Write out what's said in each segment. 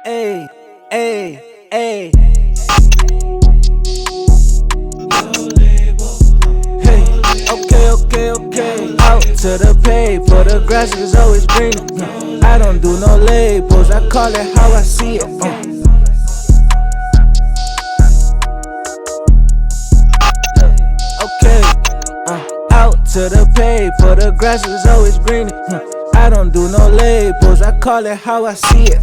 Hey, hey, hey. Hey, okay. Out to the paper, the grass is always greener. I don't do no labels, I call it how I see it. Okay, out to the paper, the grass is always greener. I don't do no labels, I call it how I see it.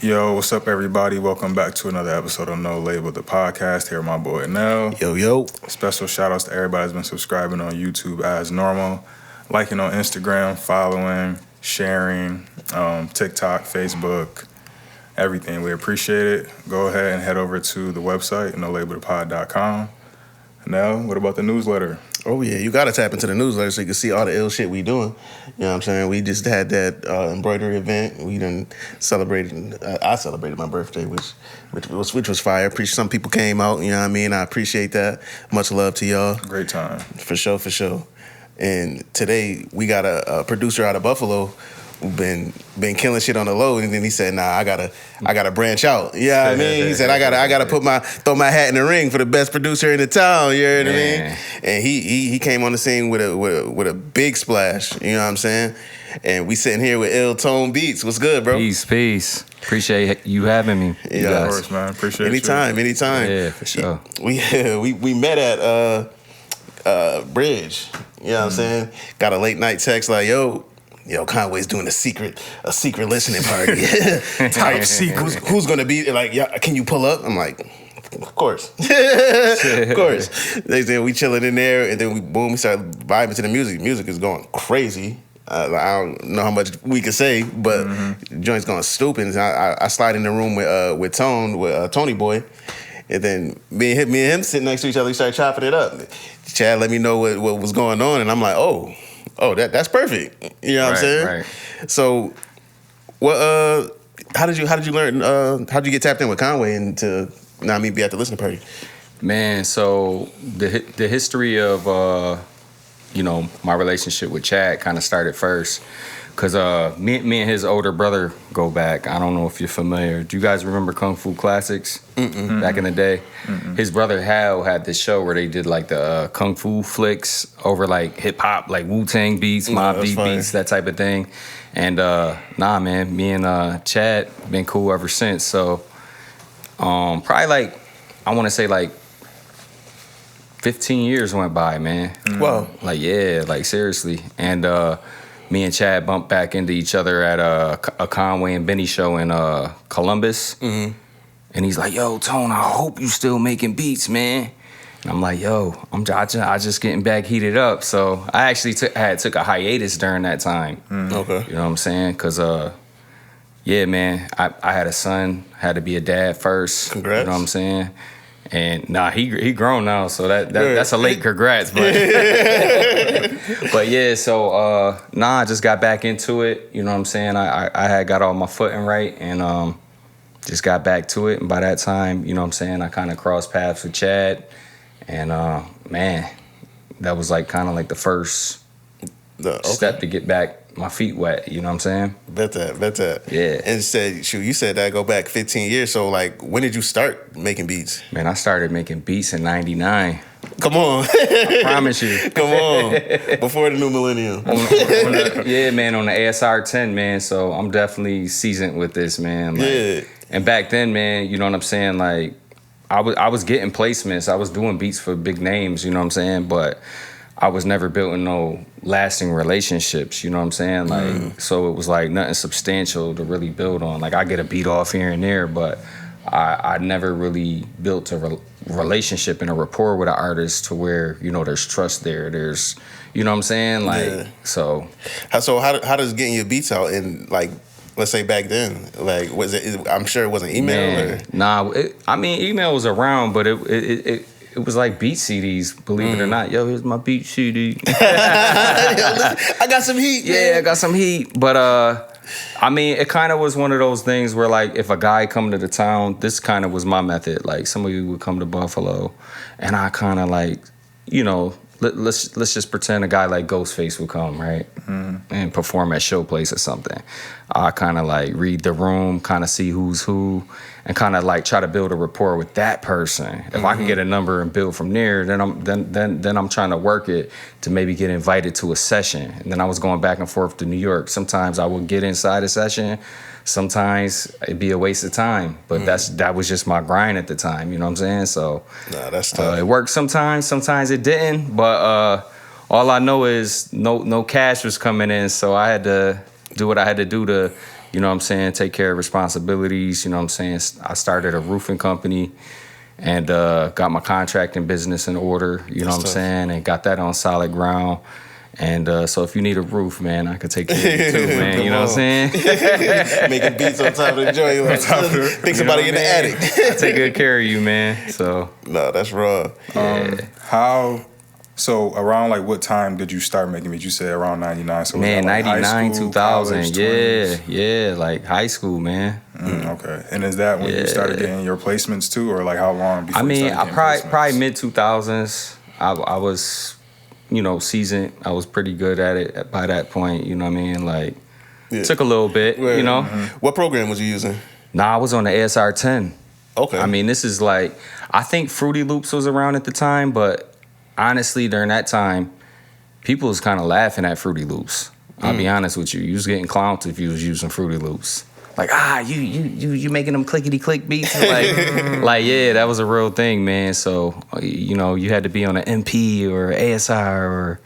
Yo, what's up, everybody? Welcome back to another episode of No Label, the podcast. Here, my boy Nell. Yo. Special shout outs to everybody that's been subscribing on YouTube as normal, liking on Instagram, following, sharing, TikTok, Facebook, everything. We appreciate it. Go ahead and head over to the website, nolabelthepod.com. Nell, what about the newsletter? Oh, yeah, you got to tap into the newsletter so you can see all the ill shit we doing. You know what I'm saying? We just had that embroidery event. We done celebrated, I celebrated my birthday, which was fire. Some people came out, you know what I mean? I appreciate that. Much love to y'all. Great time. For sure. And today, we got a producer out of Buffalo who been killing shit on the low, and then he said, "Nah, I gotta branch out." Yeah, I mean, he said, "I gotta throw my hat in the ring for the best producer in the town." You heard what I mean? And he came on the scene with a big splash. You know what I'm saying? And we sitting here with Ill Tone Beats. What's good, bro? Peace. Appreciate you having me. Yeah, of course, man. Appreciate anytime. Yeah, for sure. We met at Bridge. You know what I'm saying? Got a late night text like, yo, Conway's doing a secret listening party. Top secret. Who's gonna be like? Yeah, can you pull up? I'm like, of course, of course. They said we chilling in there, and then we started vibing to the music. Music is going crazy. I don't know how much we can say, but the joint's going stupid. I slide in the room with Tony Boy, and then me and him sitting next to each other. We started chopping it up. Chad let me know what was going on, and I'm like, oh, that's perfect. You know what I'm saying? Right. So, what? How did you learn? How did you get tapped in with Conway and to be at the listening party? Man, so the history of my relationship with Chad kind of started first, cause me and his older brother go back. I don't know if you're familiar. Do you guys remember Kung Fu Classics? Back in the day? His brother Hal had this show where they did like the Kung Fu flicks over like hip hop, like Wu-Tang beats, Mobb Deep beats, that type of thing. And man, me and Chad been cool ever since. So probably like, I want to say like 15 years went by, man. Wow. Like, yeah, like seriously. And me and Chad bumped back into each other at a Conway and Benny show in Columbus. And he's like, yo, Tone, I hope you still making beats, man. And I'm like, yo, I just getting back heated up. So I actually took a hiatus during that time. Okay. You know what I'm saying? Because, yeah, man, I had a son, had to be a dad first. Congrats. You know what I'm saying? And he grown now, so that's a late congrats, but but yeah, so I just got back into it. You know what I'm saying? I had got all my footing right and just got back to it. And by that time, you know what I'm saying, I kind of crossed paths with Chad, and man, that was like kind of like the first step to get back my feet wet, you know what I'm saying? Bet that. Yeah. And you said that go back 15 years. So like, when did you start making beats? Man, I started making beats in '99. Come on. I promise you. Come on. Before the new millennium. Yeah, man, on the ASR 10, man. So I'm definitely seasoned with this, man. Like, yeah. And back then, man, you know what I'm saying? Like, I was getting placements. I was doing beats for big names, you know what I'm saying? But I was never building no lasting relationships, you know what I'm saying? Like, so it was like nothing substantial to really build on. Like, I get a beat off here and there, but I never really built a relationship and a rapport with an artist to where, you know, there's trust there. There's, you know what I'm saying? Like, so how does getting your beats out in, like, let's say back then, like, was it? I'm sure it wasn't email. Email was around, but it it was like beat CDs, believe it or not. Yo, here's my beat CD. I got some heat. Yeah, I got some heat. But I mean, it kind of was one of those things where, like, if a guy come to the town, this kind of was my method. Like, somebody would come to Buffalo, and I kind of, like, you know, let's just pretend a guy like Ghostface would come, right? And perform at Showplace or something. I kind of, like, read the room, kind of see who's who, and kind of, like, try to build a rapport with that person. If I can get a number and build from there, then I'm trying to work it to maybe get invited to a session. And then I was going back and forth to New York. Sometimes I would get inside a session. Sometimes it'd be a waste of time. But that was just my grind at the time, you know what I'm saying? So Nah, that's tough. it worked sometimes it didn't. But all I know is no cash was coming in, so I had to do what I had to do to, you know what I'm saying, take care of responsibilities, you know what I'm saying. I started a roofing company and got my contracting business in order, you know what I'm saying, and got that on solid ground. And so if you need a roof, man, I could take care of you too, man. You know what I'm saying? Making beats on top of the joint. Think somebody in the attic. I take good care of you, man. So No, that's raw. So around like what time did you start making beats? You said around 99. So was man, that, like, high 99, school, 2000, college, yeah, 20s? yeah, like high school, man. Okay. And is that when you started getting your placements too, or like how long before I you mean, started I getting probably placements? mid 2000s. I was, you know, seasoned. I was pretty good at it by that point. You know what I mean? Like, Yeah. took a little bit. Right. You know. What program was you using? Nah, I was on the ASR 10. Okay. I mean, this is like, I think Fruity Loops was around at the time, but honestly, during that time, people was kind of laughing at Fruity Loops. I'll be honest with you. You was getting clowned if you was using Fruity Loops. Like, you making them clickety click beats? Like, yeah, that was a real thing, man. So, you know, you had to be on an MP or ASR or,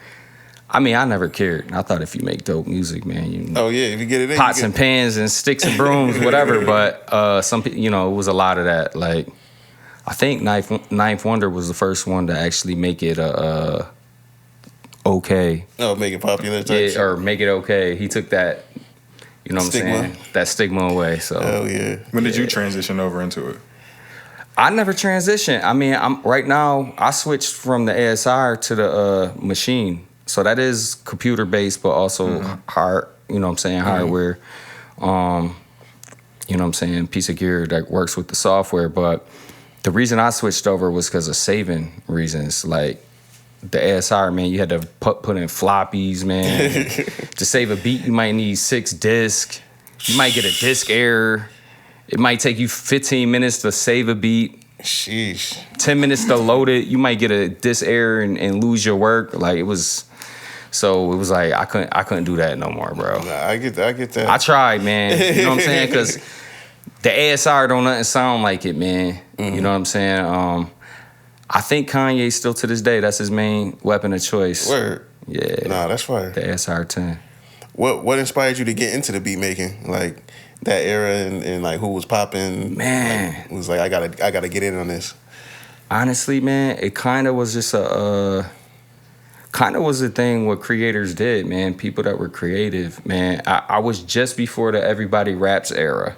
I mean, I never cared. I thought if you make dope music, man, you Oh yeah, if you get it in, pots you and get, pans and sticks and brooms, whatever. But some people, you know, it was a lot of that. Like, I think Ninth Wonder was the first one to actually make it okay. make it popular. Type Yeah, shit. or make it okay. He took that, you know what Stigma. I'm saying? That stigma away. So Hell yeah. When did you transition over into it? I never transitioned. I mean, I'm right now. I switched from the ASR to the machine. So that is computer based, but also hard. You know what I'm saying? Hardware. You know what I'm saying? Piece of gear that works with the software. But the reason I switched over was because of saving reasons. Like the ASR, man, you had to put in floppies, man. To save a beat, you might need 6 discs. You might get a disc error. It might take you 15 minutes to save a beat. Sheesh. 10 minutes to load it. You might get a disc error and lose your work. Like, it was. So it was like I couldn't do that no more, bro. Nah, I get that. I tried, man. You know what I'm saying? Because the ASR don't nothing sound like it, man. You know what I'm saying? I think Kanye still to this day, that's his main weapon of choice. Word. Yeah. Nah, that's fire. The ASR 10. What inspired you to get into the beat making? Like that era and like who was popping? Man. Like, it was like I gotta get in on this. Honestly, man, it kind of was just a thing what creators did, man. People that were creative, man. I was just before the everybody raps era.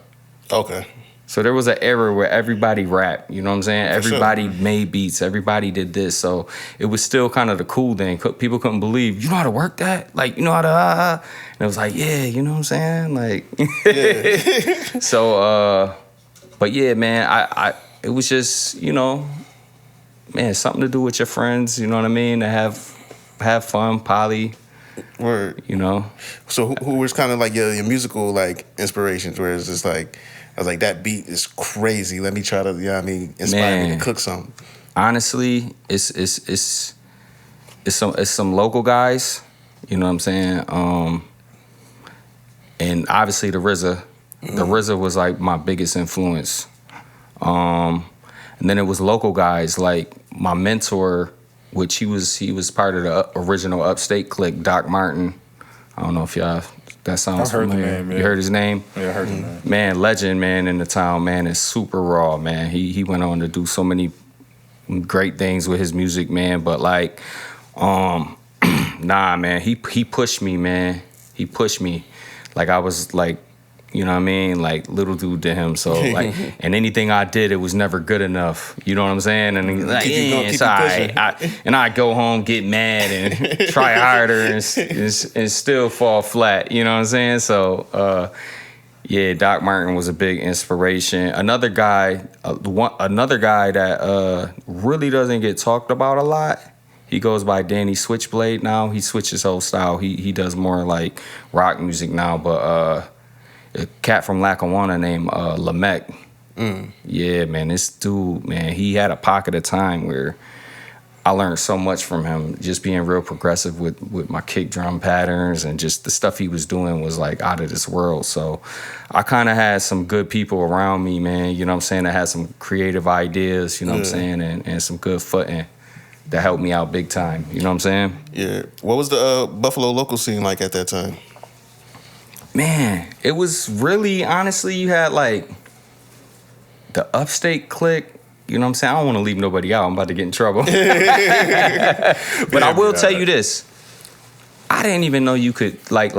Okay. So there was an era where everybody rapped, you know what I'm saying? For sure. Everybody made beats, everybody did this. So it was still kind of the cool thing. People couldn't believe, you know how to work that? Like, you know how to, And it was like, yeah, you know what I'm saying? Like, Yeah. so, but yeah, man, it was just, you know, man, something to do with your friends, you know what I mean? To have fun, poly, Word. you know? So who was kind of like your musical like inspirations? Where it's just like I was like that beat is crazy. Let me try to inspire me Man. to cook something. Honestly, it's some local guys, you know what I'm saying? And obviously the RZA. The RZA was like my biggest influence. And then it was local guys like my mentor, which he was part of the original Upstate clique, Doc Martin. I don't know if y'all that sounds I've heard the familiar. name, yeah. You heard his name? Yeah, I heard you, man. Man, legend, man, in the town, man, is super raw, man. He went on to do so many great things with his music, man. But like, nah, man, he pushed me, man. He pushed me. Like I was like You know what I mean? Like, little dude to him. So, like, and anything I did, it was never good enough. You know what I'm saying? And he's like, yeah, it's all right. And I go home, get mad, and try harder, and still fall flat. You know what I'm saying? So, yeah, Doc Martin was a big inspiration. Another guy that really doesn't get talked about a lot. He goes by Danny Switchblade now. He switched his whole style. He does more like rock music now, but a cat from Lackawanna named Lamech. Yeah, man, this dude, man, he had a pocket of time where I learned so much from him, just being real progressive with my kick drum patterns, and just the stuff he was doing was like out of this world. So I kind of had some good people around me, man, you know what I'm saying, that had some creative ideas, you know what I'm saying, and some good footing that helped me out big time, you know what I'm saying? Yeah. What was the Buffalo local scene like at that time? Man, it was really, honestly, you had like the upstate clique. You know what I'm saying? I don't want to leave nobody out. I'm about to get in trouble. But I will tell you this. I didn't even know you could, like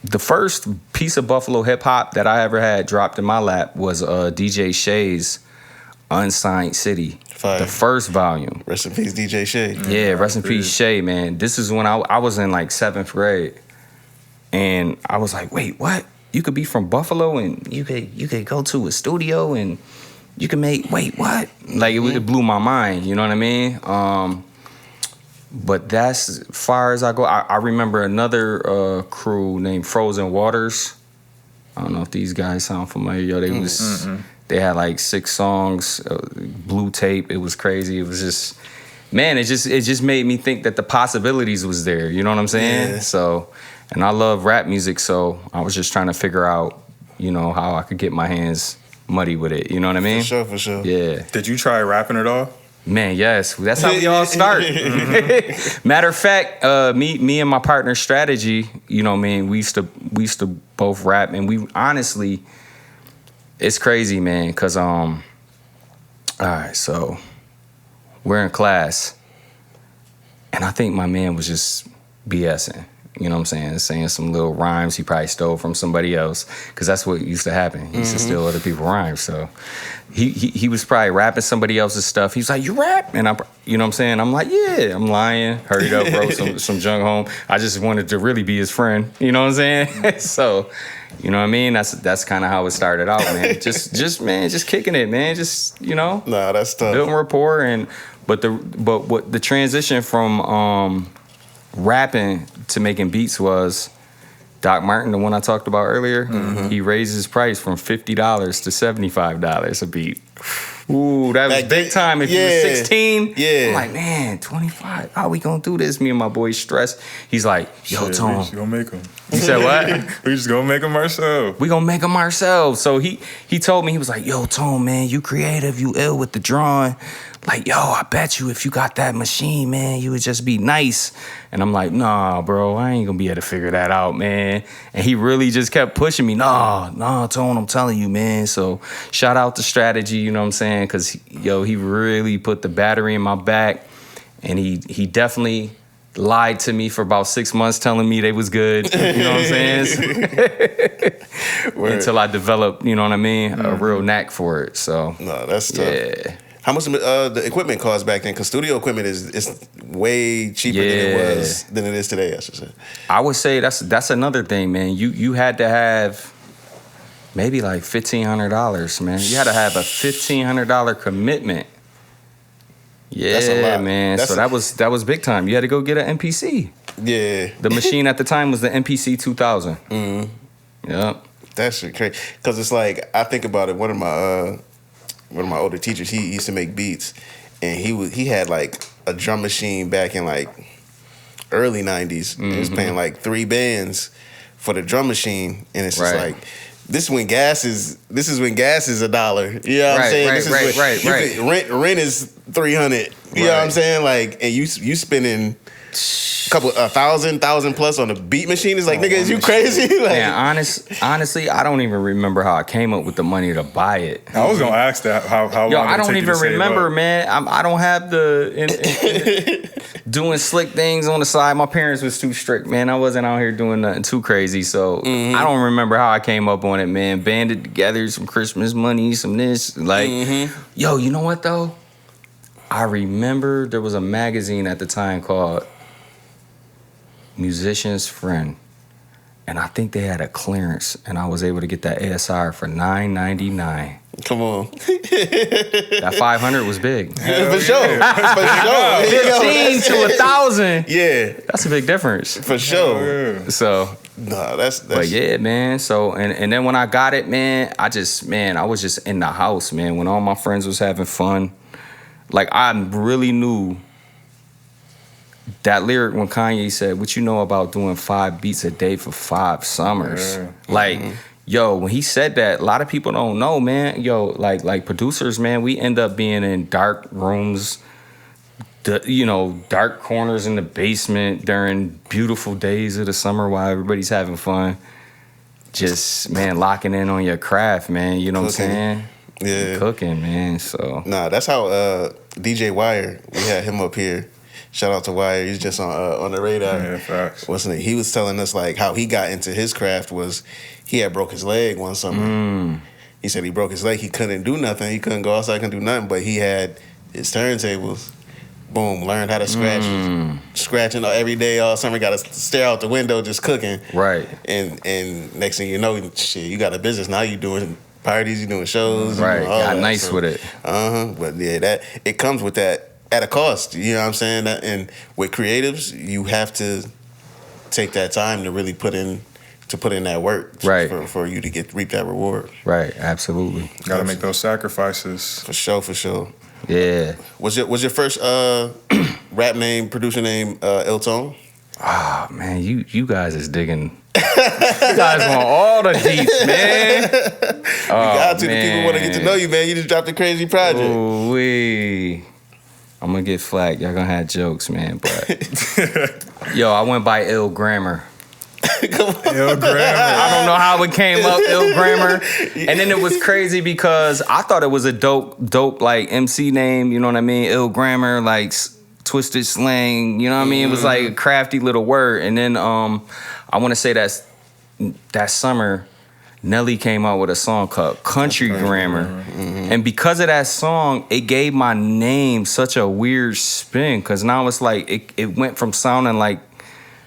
the first piece of Buffalo hip hop that I ever had dropped in my lap was DJ Shay's Unsigned City. Fire. The first volume. Rest in peace, DJ Shay. Yeah, rest in peace, Shay, man. This is when I was in like 7th grade. And I was like, wait, what? You could be from Buffalo and you could go to a studio and you can make, wait, what? Like, it blew my mind, you know what I mean? But that's as far as I go. I remember another crew named Frozen Waters. I don't know if these guys sound familiar. Yo, they had like 6 songs, blue tape. It was crazy. It was just, man, it just made me think that the possibilities was there. You know what I'm saying? Yeah. So, and I love rap music, so I was just trying to figure out, you know, how I could get my hands muddy with it. You know what I mean? For sure. Yeah. Did you try rapping at all? Man, yes. That's how we all start. Matter of fact, me and my partner Strategy, you know what I mean, we used to both rap, and we honestly, it's crazy, man, because all right, so we're in class, and I think my man was just BSing. You know what I'm saying some little rhymes he probably stole from somebody else, because that's what used to happen. He used to steal other people's rhymes. So he was probably rapping somebody else's stuff. He was like, "You rap?" And you know what I'm saying? I'm like, "Yeah." I'm lying. Hurried up, wrote some junk home. I just wanted to really be his friend. You know what I'm saying? So, you know what I mean? That's kind of how it started out, man. just kicking it, man. Just, you know. Nah, that's tough. Building rapport, but what the transition from rapping to making beats was Doc Martin, the one I talked about earlier. He raised his price from $50 to $75 a beat. Ooh, that was big time. If you were 16, I'm like, man, 25. How we gonna do this? Me and my boy Stress. He's like, yo, Tone. We just gonna make them. You said what? We just gonna make them ourselves. We gonna make them ourselves. So he told me, he was like, yo, Tone, man, you creative, you ill with the drawing. Like, yo, I bet you if you got that machine, man, you would just be nice. And I'm like, nah, bro, I ain't gonna be able to figure that out, man. And he really just kept pushing me. Nah, Tone, I'm telling you, man. So shout out to Strategy, you know what I'm saying? Because, yo, he really put the battery in my back. And he definitely lied to me for about 6 months telling me they was good. You know what I'm saying? Until I developed, you know what I mean, a real knack for it. So, no, that's tough. Yeah. How much the equipment cost back then? Because studio equipment is way cheaper than it is today, I should say. I would say that's another thing, man. You had to have maybe like $1,500, man. You had to have a $1,500 commitment. Yeah, that's a lot, man. So that was big time. You had to go get an MPC. Yeah. The machine at the time was the MPC 2000. Yep. That shit crazy. Because it's like, I think about it. One of my older teachers, he used to make beats, and he had like a drum machine back in like early 90s. He was paying like 3 bands for the drum machine, and it's just like, this is when gas is $1. You know what I'm saying? Right. Rent is $300. You know what I'm saying? Like, and you spending couple 1,000 plus on the beat machine. It's like, nigga, is you crazy? Like, Man, honestly, I don't even remember how I came up with the money to buy it. I was gonna ask that. How Yo, long did I it don't take you to even save remember, up? man. I don't have doing slick things on the side. My parents was too strict, man. I wasn't out here doing nothing too crazy, so I don't remember how I came up on it, man. Banded together some Christmas money, some this, like, yo, you know what though? I remember there was a magazine at the time called Musician's Friend, and I think they had a clearance, and I was able to get that ASR for $9.99. come on. That 500 was big. Yeah, for sure. For sure. 15 to 1,000. Yeah, That's a big difference. for sure. Yeah. So, Nah, that's but yeah, man. So, and then when I got it, man, I was just in the house, man, when all my friends was having fun. Like, I really knew that lyric when Kanye said, "What you know about doing 5 beats a day for 5 summers?" Yeah. Like, yo, when he said that, a lot of people don't know, man. Yo, like producers, man, we end up being in dark rooms, dark corners in the basement during beautiful days of the summer while everybody's having fun. Just, man, locking in on your craft, man. You know what I'm saying? Yeah. Cooking, man. So, Nah, that's how DJ Wire, we had him up here. Shout out to Wire. He's just on the radar. Yeah, facts. Wasn't it? He was telling us like how he got into his craft was he had broke his leg one summer. He said he broke his leg. He couldn't do nothing. He couldn't go outside, couldn't do nothing. But he had his turntables. Boom, learned how to scratch. Scratching every day all summer. Got to stare out the window just cooking. right. And next thing you know, shit, you got a business now. You doing parties, you doing shows. Right. You doing all Got that. nice So, with it. But yeah, that it comes with that at a cost. You know what I'm saying? And with creatives, you have to take that time to really put in that work, Right. For you to reap that reward. Right. Absolutely. Got to make those sacrifices. For sure. Yeah. Was your first rap name, producer name, Il Tone? Oh, man, you guys is digging. You guys want all the deets, man. You got to. The people want to get to know you, man. You just dropped a crazy project. Ooh, wee. I'm gonna get flagged. Y'all gonna have jokes, man. But yo, I went by Ill Grammar. Ill Grammar. I don't know how it came up, Ill Grammar. And then it was crazy because I thought it was a dope like MC name. You know what I mean? Ill Grammar, like twisted slang. You know what I mean? It was like a crafty little word. And then I want to say that summer, Nelly came out with a song called Country Grammar. And because of that song, it gave my name such a weird spin. Because now it's like, it went from sounding like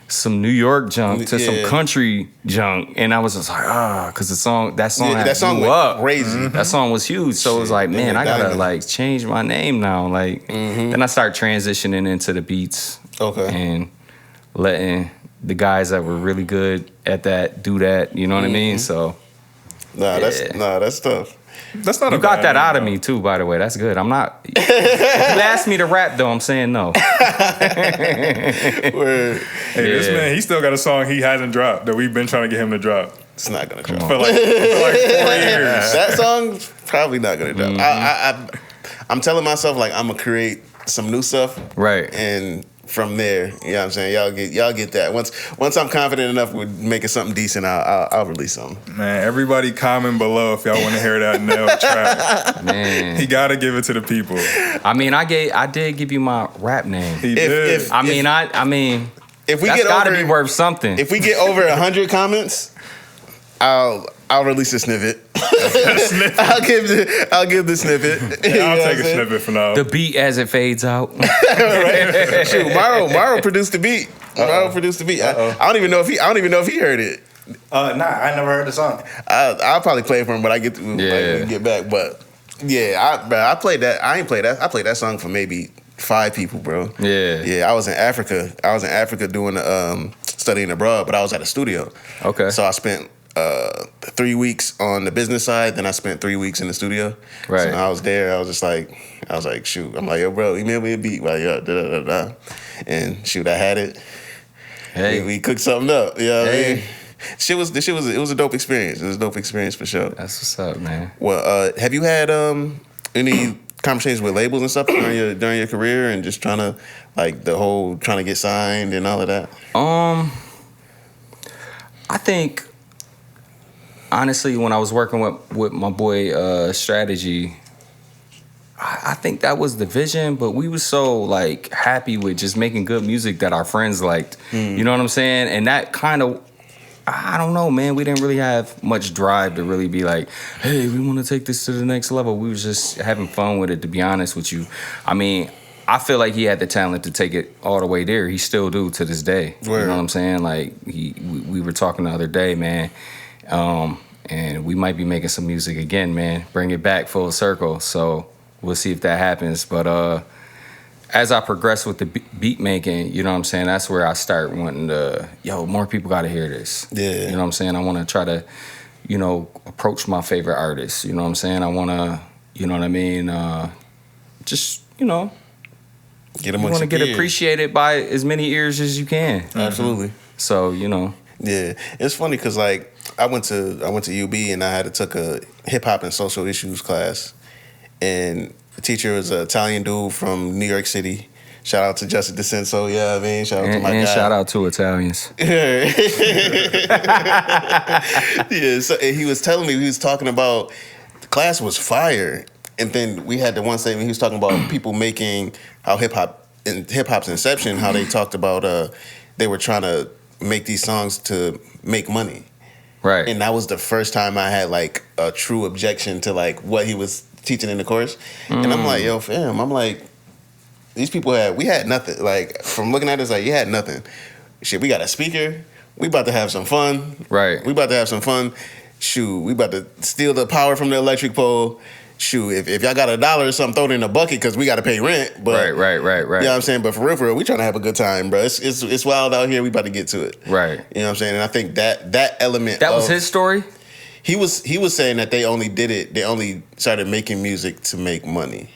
some New York junk to some country junk. And I was just like, because that song blew up. Crazy. That song was huge. So it was like, man, I gotta diamond. like change my name now. Like, then I started transitioning into the beats. Okay. And letting the guys that were really good at that do that. You know what I mean? So That's tough. That's not you a got bad that name, out of though. me too, by the way. That's good. I'm not. If you asked me to rap though, I'm saying no. Word. Hey, this Yeah. man, he still got a song he hasn't dropped that we've been trying to get him to drop It's not gonna drop. for like 4 years. That song's probably not gonna drop. I'm telling myself like I'm gonna create some new stuff, Right. and from there, you know what I'm saying, y'all get that. Once I'm confident enough with making something decent, I'll release something. Man, everybody comment below if y'all want to hear that nail track. Man. He got to give it to the people. I mean, I did give you my rap name. He did. if- I mean, If we that's get gotta over, be worth something. if we get over 100 comments, I'll release a snippet. I'll give the snippet. I'll take a snippet for now. The beat as it fades out. Right? Shoot, Maro produced the beat. Maro produced the beat. I don't even know if he heard it. Nah, I never heard the song. I'll probably play it for him, but I get to when we get back. But yeah, I played that. I ain't played that. I played that song for maybe 5 people, bro. Yeah. I was in Africa. Doing studying abroad, but I was at a studio. Okay. So I spent 3 weeks on the business side, then I spent 3 weeks in the studio. Right. So when I was there, I was like, shoot. I'm like, yo, bro, email me a beat. Like, yo, da. And shoot, I had it. Hey, We cooked something up. You know what I Hey. mean? It was a dope experience. It was a dope experience for sure. that's what's up, man. Well, have you had any conversations with labels and stuff during your career, and just trying to trying to get signed and all of that? I think honestly, when I was working with my boy Strategy, I think that was the vision, but we were so like happy with just making good music that our friends liked. You know what I'm saying? And that kind of, I don't know, man. We didn't really have much drive to really be like, hey, we want to take this to the next level. We was just having fun with it, to be honest with you. I mean, I feel like he had the talent to take it all the way there. He still do to this day. Word. You know what I'm saying? Like we were talking the other day, man. And we might be making some music again, man. Bring it back full circle. So we'll see if that happens. But as I progress with the beat making, you know what I'm saying, that's where I start wanting to, more people got to hear this. Yeah. You know what I'm saying? I want to try to, approach my favorite artists. You know what I'm saying? I want to, you know what I mean? Just, Get you want to get appreciated by as many ears as you can. Absolutely. So, Yeah, it's funny because like I went to UB and I took a hip hop and social issues class, and the teacher was an Italian dude from New York City. Shout out to Justin DeCenso, yeah, I mean, shout out to my guy. And shout out to Italians. Yeah, so and he was telling me, he was talking about the class was fire, and then we had the one statement he was talking about people making how hip hop's inception, how they talked about they were trying to make these songs to make money. Right. And that was the first time I had like a true objection to like what he was teaching in the course. And I'm like, yo, fam, I'm like, these people we had nothing. Like, from looking at this, like, you had nothing. Shit, we got a speaker. We about to have some fun. Right. We about to have some fun. Shoot, we about to steal the power from the electric pole. Shoot, if y'all got $1 or something, throw it in a bucket because we got to pay rent. But, right. You know what I'm saying? But for real, we trying to have a good time, bro. It's wild out here. We about to get to it. Right. You know what I'm saying? And I think that element That was his story? He was saying that they only started making music to make money.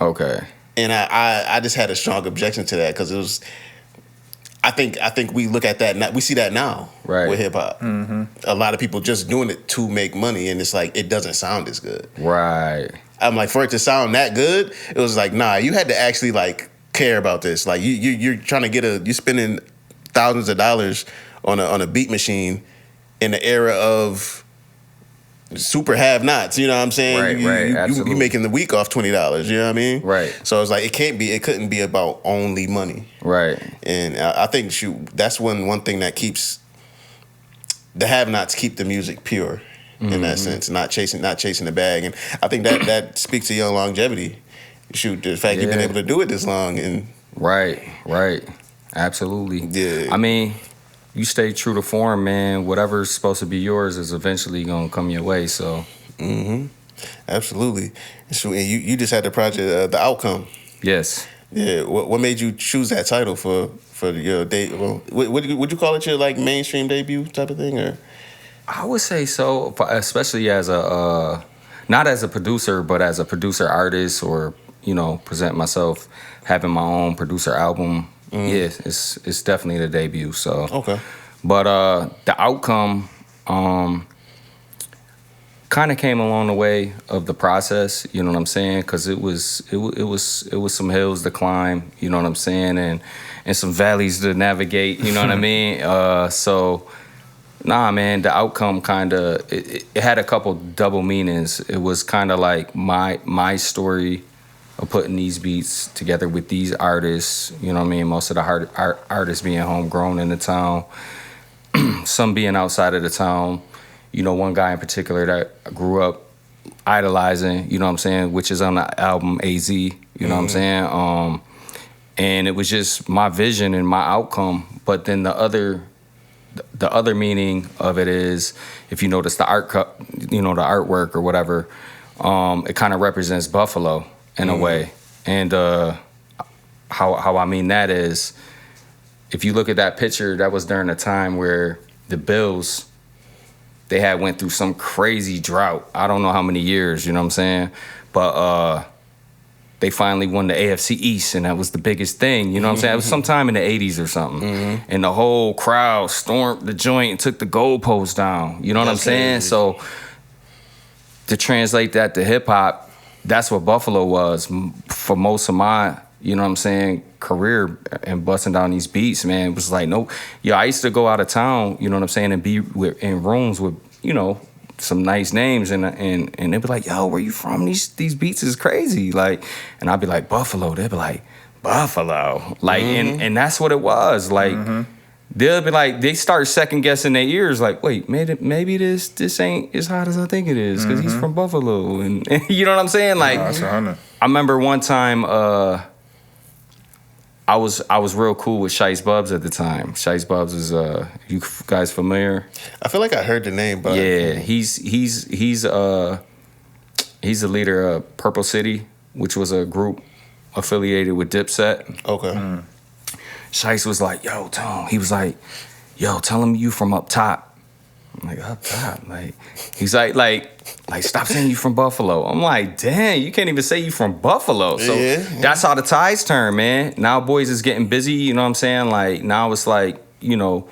Okay. And I just had a strong objection to that because it was, I think we look at that now, we see that now with hip hop. Mm-hmm. A lot of people just doing it to make money, and it's like it doesn't sound as good. Right. I'm like, for it to sound that good, it was like, nah, you had to actually like care about this. Like you're trying to you're spending thousands of dollars on a beat machine in the era of super have-nots, you know what I'm saying? Right, absolutely. You making the week off $20, you know what I mean? Right. So it's like it couldn't be about only money. Right. And I think that's one thing that keeps the have-nots keep the music pure in that sense, not chasing the bag. And I think that speaks to your longevity. Shoot, the fact you've been able to do it this long and Right. Absolutely. Yeah. I mean, you stay true to form, man. Whatever's supposed to be yours is eventually gonna come your way. So, absolutely. So, and you just had the project, The Outcome. yes. Yeah. What made you choose that title for your Well, would you call it your like mainstream debut type of thing, or? I would say so, especially as a not as a producer, but as a producer artist, or present myself having my own producer album. Yeah, it's definitely the debut. So Okay. But the outcome kind of came along the way of the process. You know what I'm saying? Because it was some hills to climb. You know what I'm saying? And some valleys to navigate. You know what I mean? So. Nah, man, the outcome kind of, it had a couple double meanings. It was kind of like my story of putting these beats together with these artists, you know what I mean? Most of the artists being homegrown in the town, some being outside of the town. One guy in particular that I grew up idolizing, you know what I'm saying, which is on the album AZ, you know what I'm saying? And it was just my vision and my outcome. But then the other meaning of it is, if you notice the the artwork or whatever, it kind of represents Buffalo in a way. And how I mean that is, if you look at that picture, that was during a time where the Bills, they had went through some crazy drought. I don't know how many years, you know what I'm saying? But they finally won the AFC East, and that was the biggest thing. You know what I'm saying? It was sometime in the 80s or something. And the whole crowd stormed the joint and took the goalpost down. You know what I'm saying? So to translate that to hip-hop, that's what Buffalo was for most of my, you know what I'm saying, career and busting down these beats, man. It was like, no, I used to go out of town, you know what I'm saying, and be in rooms with, you know, some nice names, and they'd be like, yo, where you from? These beats is crazy. Like, and I'd be like, Buffalo. They'd be like, Buffalo. Like, and that's what it was. Like, they'll be like, they start second guessing their ears, like, wait, maybe this ain't as hot as I think it is, because he's from Buffalo. And you know what I'm saying? Like, I remember one time, I was real cool with Shice Bubs at the time. Shice Bubs is you guys familiar? I feel like I heard the name, but yeah, he's the leader of Purple City, which was a group affiliated with Dipset. Okay. Shice was like, yo, Tom. He was like, yo, tell him you from up top. I'm like, up top? Like, he's like, stop saying you from Buffalo. I'm like, damn, you can't even say you from Buffalo. So that's how the tides turn, man. Now boys is getting busy, you know what I'm saying? Like, now it's like, you know,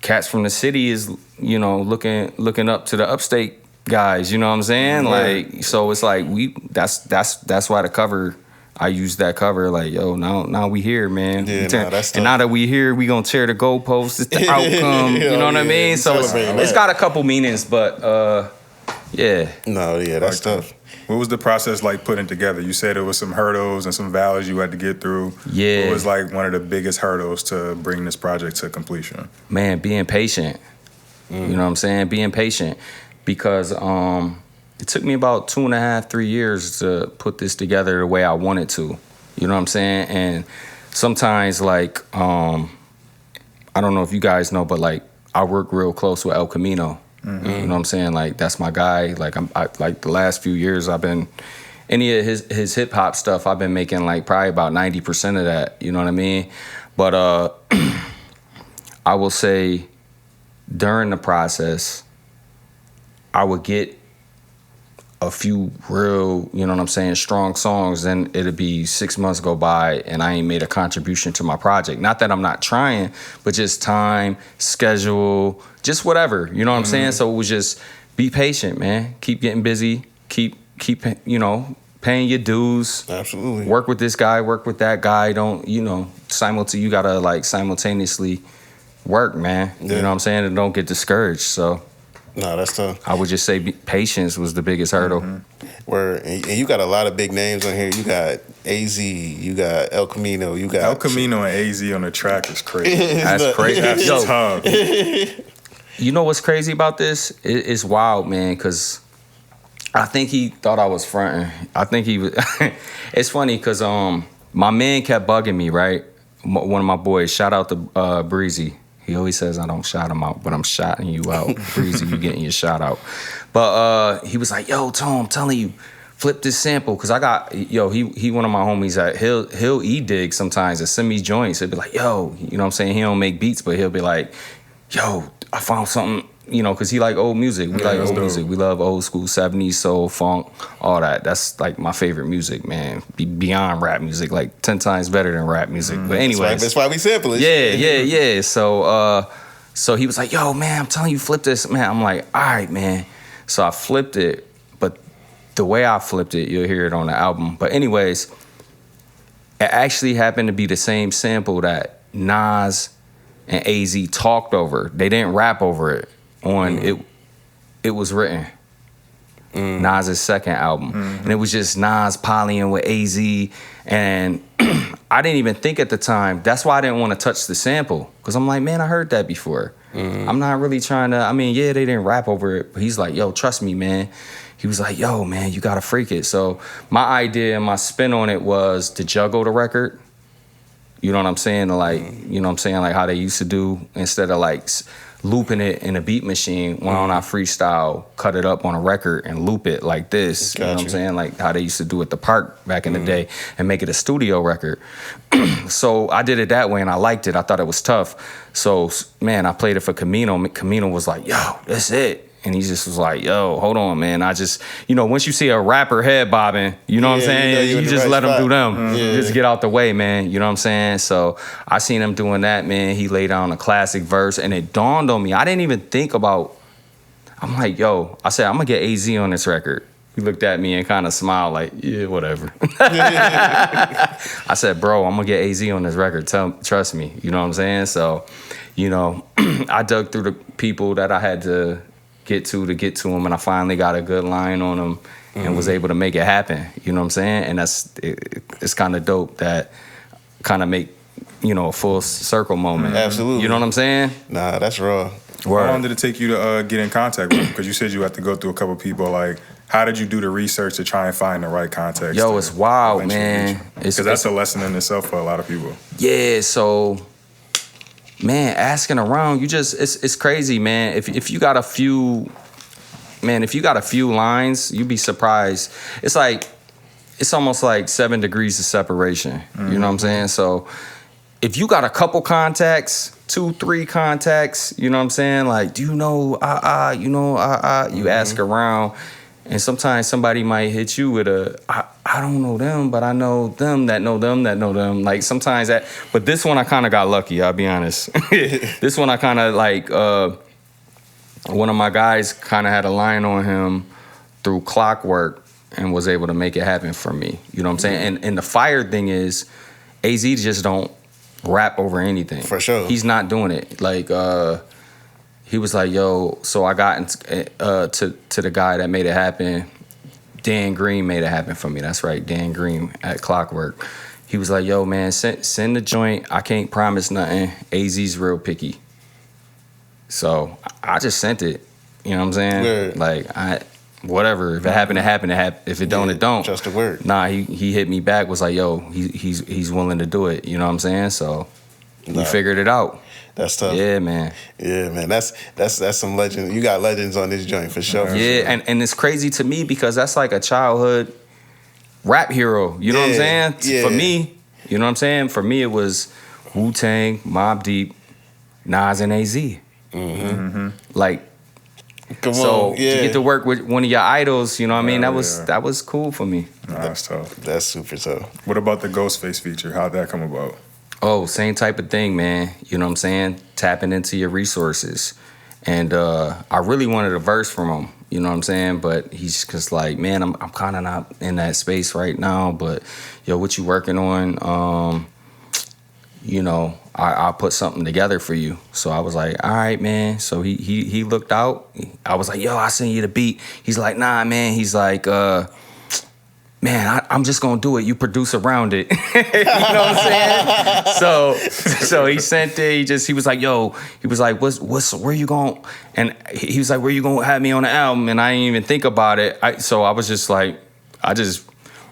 cats from the city is, you know, looking up to the upstate guys, you know what I'm saying? Like, so it's like that's why the cover, I used that cover, like, yo, now we here, man. Yeah, that's and now that we here, we gonna tear the goalposts. It's the outcome, you know what I mean? So it's got a couple meanings, but yeah. No, yeah, that's tough. What was the process like putting together? You said it was some hurdles and some valleys you had to get through. Yeah. What was like one of the biggest hurdles to bring this project to completion? Man, being patient. You know what I'm saying? Being patient. Because it took me about 2.5, 3 years to put this together the way I wanted to. You know what I'm saying? And sometimes, like, I don't know if you guys know, but, like, I work real close with El Camino. You know what I'm saying? Like, that's my guy. Like, like the last few years, I've been, any of his hip hop stuff, I've been making, like, probably about 90% of that. You know what I mean? But I will say, during the process, I would get a few real, you know what I'm saying, strong songs, then it'll be 6 months go by and I ain't made a contribution to my project. Not that I'm not trying, but just time, schedule, just whatever, you know what I'm saying? So it was just be patient, man. Keep getting busy, keep you know, paying your dues. Absolutely. Work with this guy, work with that guy. Don't, you know, you gotta like simultaneously work, man. Yeah. You know what I'm saying? And don't get discouraged. So no, that's tough. I would just say patience was the biggest hurdle. And you got a lot of big names on here. You got AZ, you got El Camino, you got El Camino and AZ on the track is crazy. That's crazy. That's Yo, tough. you know what's crazy about this? It's wild, man, because I think he thought I was fronting. I think he was. It's funny because my man kept bugging me, right? One of my boys, shout out to Breezy. He always says I don't shout him out, but I'm shouting you out. Breezy, you getting your shout out. But he was like, yo, Tom, I'm telling you, flip this sample. Cause I got, he one of my homies that he'll e-dig sometimes and send me joints. He'll be like, yo, you know what I'm saying? He don't make beats, but he'll be like, yo, I found something, you know, cause he like old music. We like old music. We love old school 70s, soul, funk, all that. That's like my favorite music, man. Beyond rap music, like 10 times better than rap music. But anyways. That's why we sample it. Yeah. So he was like, yo, man, I'm telling you, flip this, man. I'm like, all right, man. So I flipped it, but the way I flipped it, you'll hear it on the album. But anyways, it actually happened to be the same sample that Nas and AZ talked over. They didn't rap over it on It Was Written. Nas's second album. And it was just Nas polying with AZ. And I didn't even think at the time. That's why I didn't want to touch the sample. Because I'm like, man, I heard that before. I'm not really trying to, I mean, yeah, they didn't rap over it. But he's like, yo, trust me, man. He was like, yo, man, you got to freak it. So my idea and my spin on it was to juggle the record. You know what I'm saying? Like, you know what I'm saying? Like how they used to do, instead of like looping it in a beat machine, why don't I freestyle, cut it up on a record and loop it like this? You know what I'm saying? Like how they used to do at the park back in the day and make it a studio record. So I did it that way and I liked it. I thought it was tough. So, man, I played it for Camino. Camino was like, yo, that's it. And he just was like, yo, hold on, man. I just, you know, once you see a rapper head bobbing, you know what I'm saying? You just let them do them. Just get out the way, man. You know what I'm saying? So I seen him doing that, man. He laid down a classic verse and it dawned on me. I didn't even think about, I'm like, yo, I said, I'm going to get AZ on this record. He looked at me and kind of smiled like, yeah, whatever. I said, bro, I'm going to get AZ on this record. Trust me. You know what I'm saying? So, you know, I dug through the people that I had to get to him, and I finally got a good line on him and was able to make it happen. You know what I'm saying? And it's kind of dope that kind of make, you know, a full circle moment. Absolutely. You know what I'm saying? Nah, that's raw. How long did it take you to get in contact with him? Because you said you had to go through a couple people. Like, how did you do the research to try and find the right context? Yo, it's wild, man. Because that's a lesson in itself for a lot of people. Yeah, so, man, asking around, it's crazy, man. If you got a few, lines, you'd be surprised. It's almost like 7 degrees of separation. You know what I'm saying? So, if you got a couple contacts, 2-3 contacts, you know what I'm saying? Like, do you know, you ask around, and sometimes somebody might hit you with I don't know them, but I know them that know them that know them. Like, sometimes that, but this one I kind of got lucky, I'll be honest. This one I kind of like, one of my guys kind of had a line on him through Clockwork and was able to make it happen for me. You know what I'm saying? And the fire thing is, AZ just don't rap over anything. For sure. He's not doing it. Like, he was like, yo, so I got to the guy that made it happen. Dan Green made it happen for me. That's right, Dan Green at Clockwork. He was like, yo, man, send the joint. I can't promise nothing. AZ's real picky. So I just sent it. You know what I'm saying? Word. Like, whatever. If it happened, it happened. If it don't, it don't. Just a word. Nah, he hit me back, was like, yo, he's willing to do it. You know what I'm saying? So we figured it out. That's tough. Yeah, man. Yeah, man. That's some legend. You got legends on this joint for sure. Yeah, and it's crazy to me because that's like a childhood rap hero. You know what I'm saying? Yeah. For me, you know what I'm saying? For me, it was Wu-Tang, Mobb Deep, Nas, and AZ. Like, Come so on. Yeah. to get to work with one of your idols, you know what I mean? That was cool for me. Nah, that's tough. That's super tough. What about the Ghostface feature? How'd that come about? Oh, same type of thing, man. You know what I'm saying? Tapping into your resources. And I really wanted a verse from him, you know what I'm saying? But he's just like, man, I'm kind of not in that space right now. But, yo, what you working on? You know, I'll put something together for you. So I was like, all right, man. So he looked out. I was like, yo, I'll send you the beat. He's like, nah, man. He's like, man, I'm just gonna do it. You produce around it. You know what I'm saying? So he sent it. He was like, yo, he was like, where you going? And he was like, where you gonna have me on the album? And I didn't even think about it. So I was just like,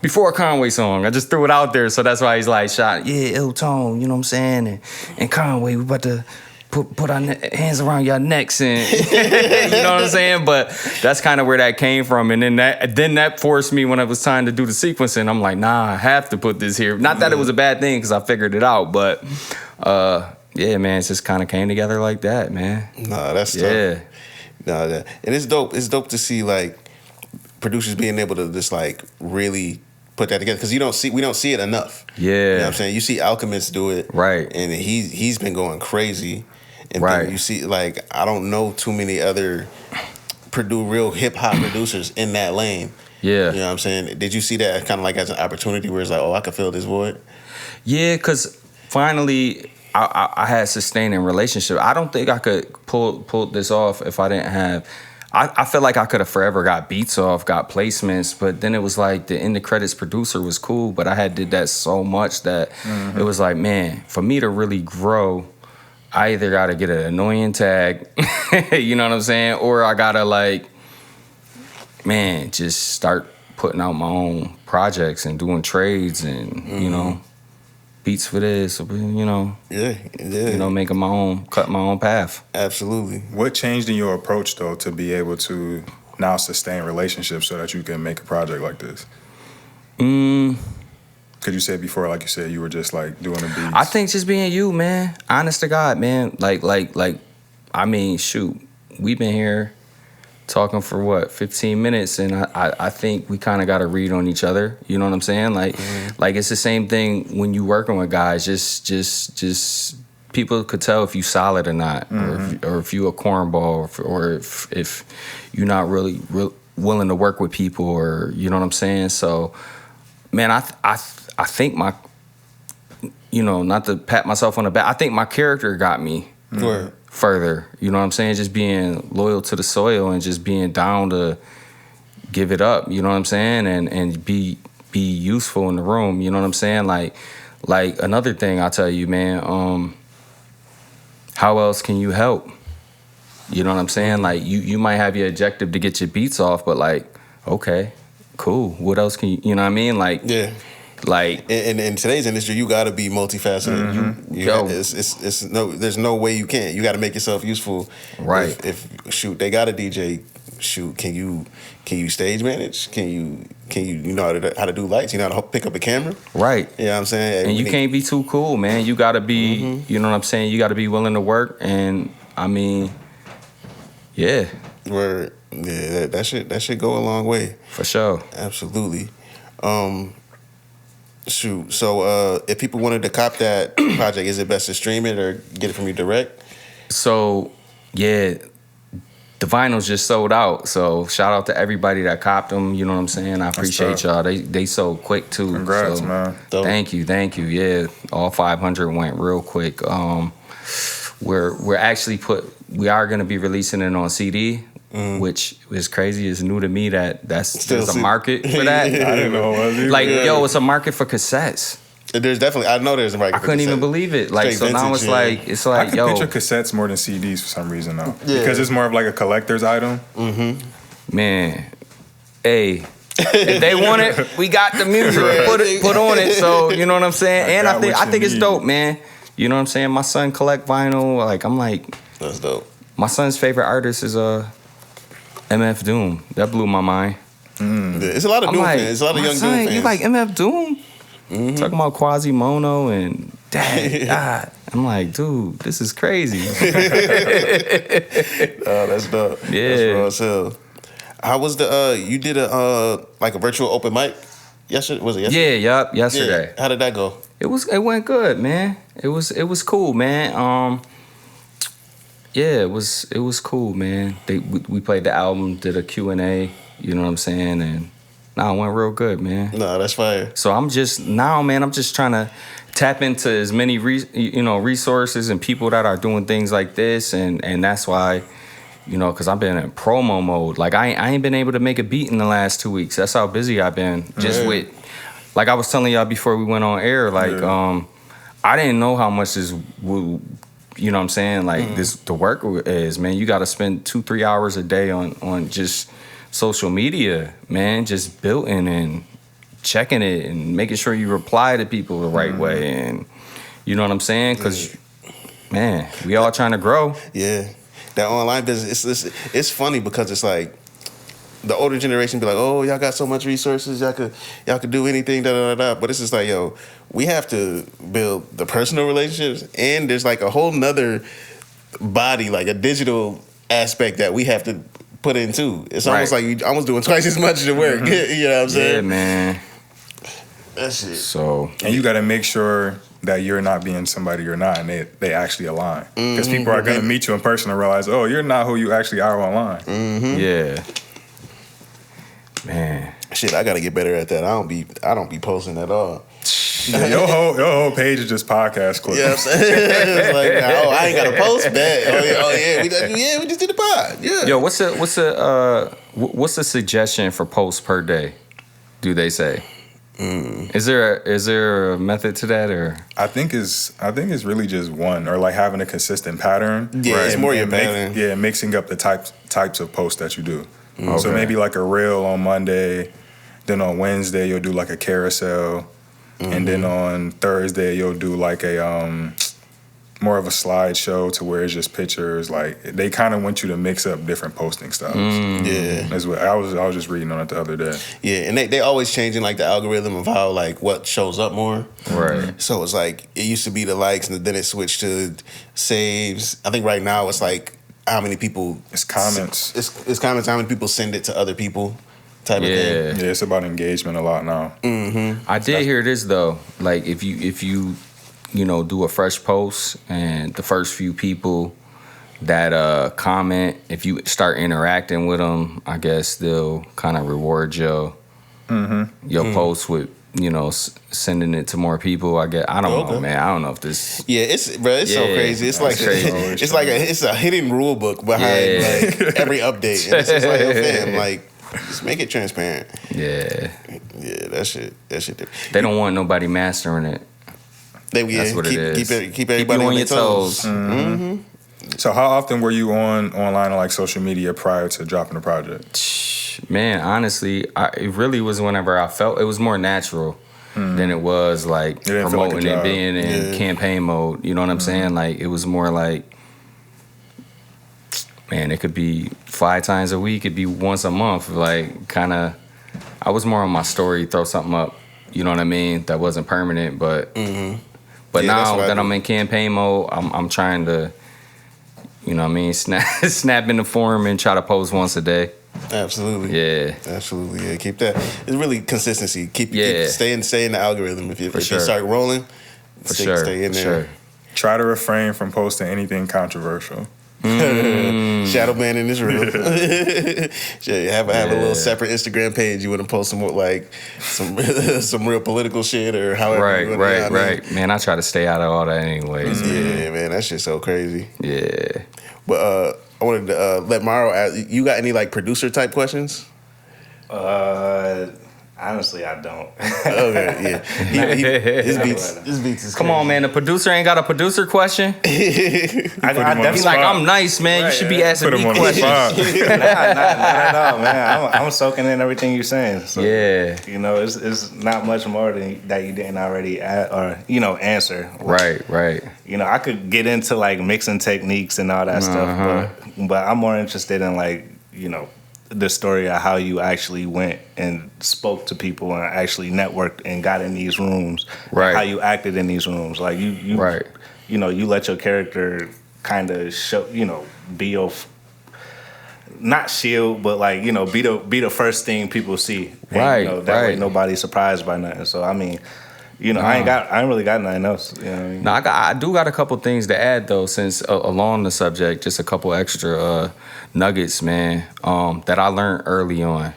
before a Conway song, I just threw it out there. So that's why he's like, shot, yeah, ill tone, you know what I'm saying? And Conway, we about to put our hands around your necks and you know what I'm saying? But that's kind of where that came from. And then that forced me when it was time to do the sequencing. I'm like, nah, I have to put this here. Not that it was a bad thing because I figured it out, but yeah, man, it just kind of came together like that, man. Nah, that's tough. Yeah. Nah, and it's dope. It's dope to see like producers being able to just like really put that together because we don't see it enough. Yeah. You know what I'm saying? You see Alchemist do it. Right. And he's been going crazy. And right. then you see, like, I don't know too many other real hip-hop producers in that lane. Yeah. You know what I'm saying? Did you see that kind of like as an opportunity where it's like, oh, I could fill this void? Yeah, because finally I had sustaining relationship. I don't think I could pull this off if I didn't have... I feel like I could have forever got beats off, got placements, but then it was like the end of credits producer was cool, but I had did that so much that it was like, man, for me to really grow... I either got to get an annoying tag, you know what I'm saying? Or I got to, like, man, just start putting out my own projects and doing trades and, you know, beats for this, you know. Yeah. You know, making cut my own path. Absolutely. What changed in your approach, though, to be able to now sustain relationships so that you can make a project like this? Because you said before, like you said, you were just like doing the beats. I think just being you, man. Honest to God, man. Like, I mean, shoot, we've been here talking for what, 15 minutes, and I think we kind of got to read on each other. You know what I'm saying? Like, like it's the same thing when you working with guys. Just people could tell if you solid or not, or if you a cornball, or if you're not really willing to work with people, or you know what I'm saying. So, man, I think my, you know, not to pat myself on the back, I think my character got me further. You know what I'm saying? Just being loyal to the soil and just being down to give it up. You know what I'm saying? And be useful in the room. You know what I'm saying? Like another thing I'll tell you, man. How else can you help? You know what I'm saying? Like you might have your objective to get your beats off, but like, okay, cool. What else can you know what I mean? Like, yeah. Like in today's industry, you got to be multifaceted. There's no way you can't. You got to make yourself useful. Right. If shoot, they got a DJ. Shoot, can you stage manage? Can you know how to do lights? You know how to pick up a camera? Right. You know what I'm saying? And you can't be too cool, man. You got to be. You know what I'm saying? You got to be willing to work. And I mean, yeah. That should go a long way. For sure. Absolutely. Shoot. So if people wanted to cop that project, is it best to stream it or get it from you direct? So, yeah, the vinyls just sold out. So shout out to everybody that copped them. You know what I'm saying? I appreciate y'all. They sold quick too. Congrats, man. Dope. Thank you. Yeah, all 500 went real quick. We're actually we are gonna be releasing it on CD. Which is crazy. It's new to me there's a market for that. I didn't know it was either. Like, yo, it's a market for cassettes. There's definitely, I know there's a market. I couldn't even believe it. Like, so now it's like, I can picture cassettes more than CDs for some reason though, because it's more of like a collector's item. Man, hey. If they want it, we got the music. Put on it. So you know what I'm saying. And I think it's dope, man. You know what I'm saying. My son collect vinyl. Like I'm like, that's dope. My son's favorite artist is MF Doom. That blew my mind. It's a lot of Doom fans. It's a lot of young Doom fans. You like MF Doom? Talking about Quasimodo and Dad. I'm like, dude, this is crazy. Oh, that's dope. Yeah. That's raw as hell. How was you did a virtual open mic yesterday? Was it yesterday? Yeah, yesterday. Yeah. How did that go? It went good, man. It was cool, man. Yeah, it was cool, man. We played the album, did a Q&A, you know what I'm saying, and it went real good, man. No, that's fire. So I'm just trying to tap into as many resources and people that are doing things like this, and that's why, you know, because I've been in promo mode. Like I ain't been able to make a beat in the last 2 weeks. That's how busy I've been. Just with, like I was telling y'all before we went on air, like I didn't know how much this would. You know what I'm saying? Like the work is, man, you got to spend 2-3 hours a day on just social media, man, just building and checking it and making sure you reply to people the right way. And you know what I'm saying? Because, man, we all trying to grow. Yeah. That online business, it's funny because it's like, the older generation be like, oh, y'all got so much resources, y'all could do anything, But it's just like, yo, we have to build the personal relationships, and there's like a whole nother body, like a digital aspect that we have to put in too. It's almost like you almost doing twice as much of the work. You know what I'm saying? Yeah, man. That's it. So, and you got to make sure that you're not being somebody you're not, and they actually align. Because people are gonna meet you in person and realize, oh, you're not who you actually are online. Yeah. Man, shit, I gotta get better at that. I don't be posting at all. Yeah, your whole page is just podcast clips. Yeah, you know what I'm saying? It's like, oh, I ain't gotta post that. We just did the pod. Yeah. Yo, what's the suggestion for posts per day? Do they say? Is there a method to that, or? I think it's really just one, or like having a consistent pattern. Yeah, it's more your pattern. Mixing up the types of posts that you do. Okay. So maybe like a reel on Monday, then on Wednesday you'll do like a carousel, and then on Thursday you'll do like a more of a slideshow to where it's just pictures. Like they kind of want you to mix up different posting styles. Yeah, that's what I was just reading on it the other day. Yeah, and they always changing like the algorithm of how like what shows up more. Right. So it's like it used to be the likes, and then it switched to saves. I think right now it's like how many people. It's comments. It's comments. How many people send it to other people. Type of thing. Yeah, it's about engagement a lot now. I did hear this though. Like if you do a fresh post and the first few people that comment, if you start interacting with them, I guess they'll kind of reward your post with, sending it to more people. I don't know, man. I don't know if this. Yeah, it's so crazy. It's like crazy. it's a hidden rule book behind like every update. And it's just like, yo, fam, like just make it transparent. Yeah, that shit. They don't want nobody mastering it. That's what it is. Keep everybody on your toes. Mm-hmm. So how often were you online on like social media prior to dropping the project? Man, honestly, it really was whenever I felt it was more natural than it was like promoting and being in campaign mode. You know what I'm saying? Like it was more like, man, it could be 5 times a week, it'd be once a month. Like kind of, I was more on my story, throw something up. You know what I mean? That wasn't permanent, but now that I'm in campaign mode, I'm trying to, you know what I mean, snap in the form and try to post once a day. Absolutely. Yeah. Absolutely. Yeah. Keep that. It's really consistency. Keep stay in the algorithm. If you start rolling, stay in there. Try to refrain from posting anything controversial. Shadow banning is real. have a little separate Instagram page. You want to post some more like some real political shit or however. Right. Man, I try to stay out of all that anyways. Yeah, man, that shit's so crazy. Yeah. But I wanted to let Mauro ask, you got any like producer type questions? Honestly, I don't. Okay, yeah. His beats is Come on, man. The producer ain't got a producer question. He's like, I'm nice, man. You should be asking me questions. Not at all, man. I'm soaking in everything you're saying. So, it's not much more than that you didn't already answer. Right. I could get into like mixing techniques and all that stuff, but I'm more interested in like, the story of how you actually went and spoke to people and actually networked and got in these rooms. Right. How you acted in these rooms. Like you you let your character kind of show, be your not shield, but like, be the first thing people see. And, that way nobody's surprised by nothing. So I mean, I ain't really got nothing else. You know what I mean? No, I do got a couple things to add though, since along the subject, just a couple extra nuggets, man, that I learned early on.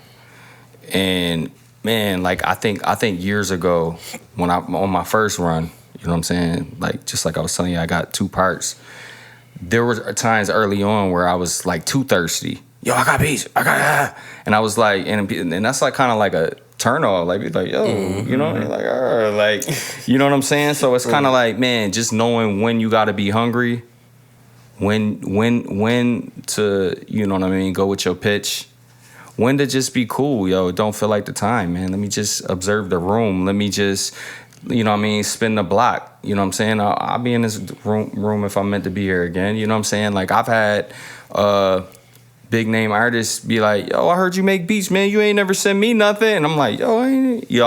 And man, like I think years ago when on my first run, you know what I'm saying? Like just like I was telling you, I got 2 parts. There were times early on where I was like too thirsty. Yo, I got beats. And I was like, and that's like kind of like a turn off. Like, yo, like, you know what I'm saying? So it's kind of like, man, just knowing when you got to be hungry, when to, you know what I mean, go with your pitch, when to just be cool, yo, don't feel like the time, man. Let me just observe the room. Let me just, you know what I mean, spin the block. You know what I'm saying? I'll be in this room if I'm meant to be here again. You know what I'm saying? Like, I've had big name artists be like, yo, I heard you make beats, man. You ain't never sent me nothing. And I'm like, yo,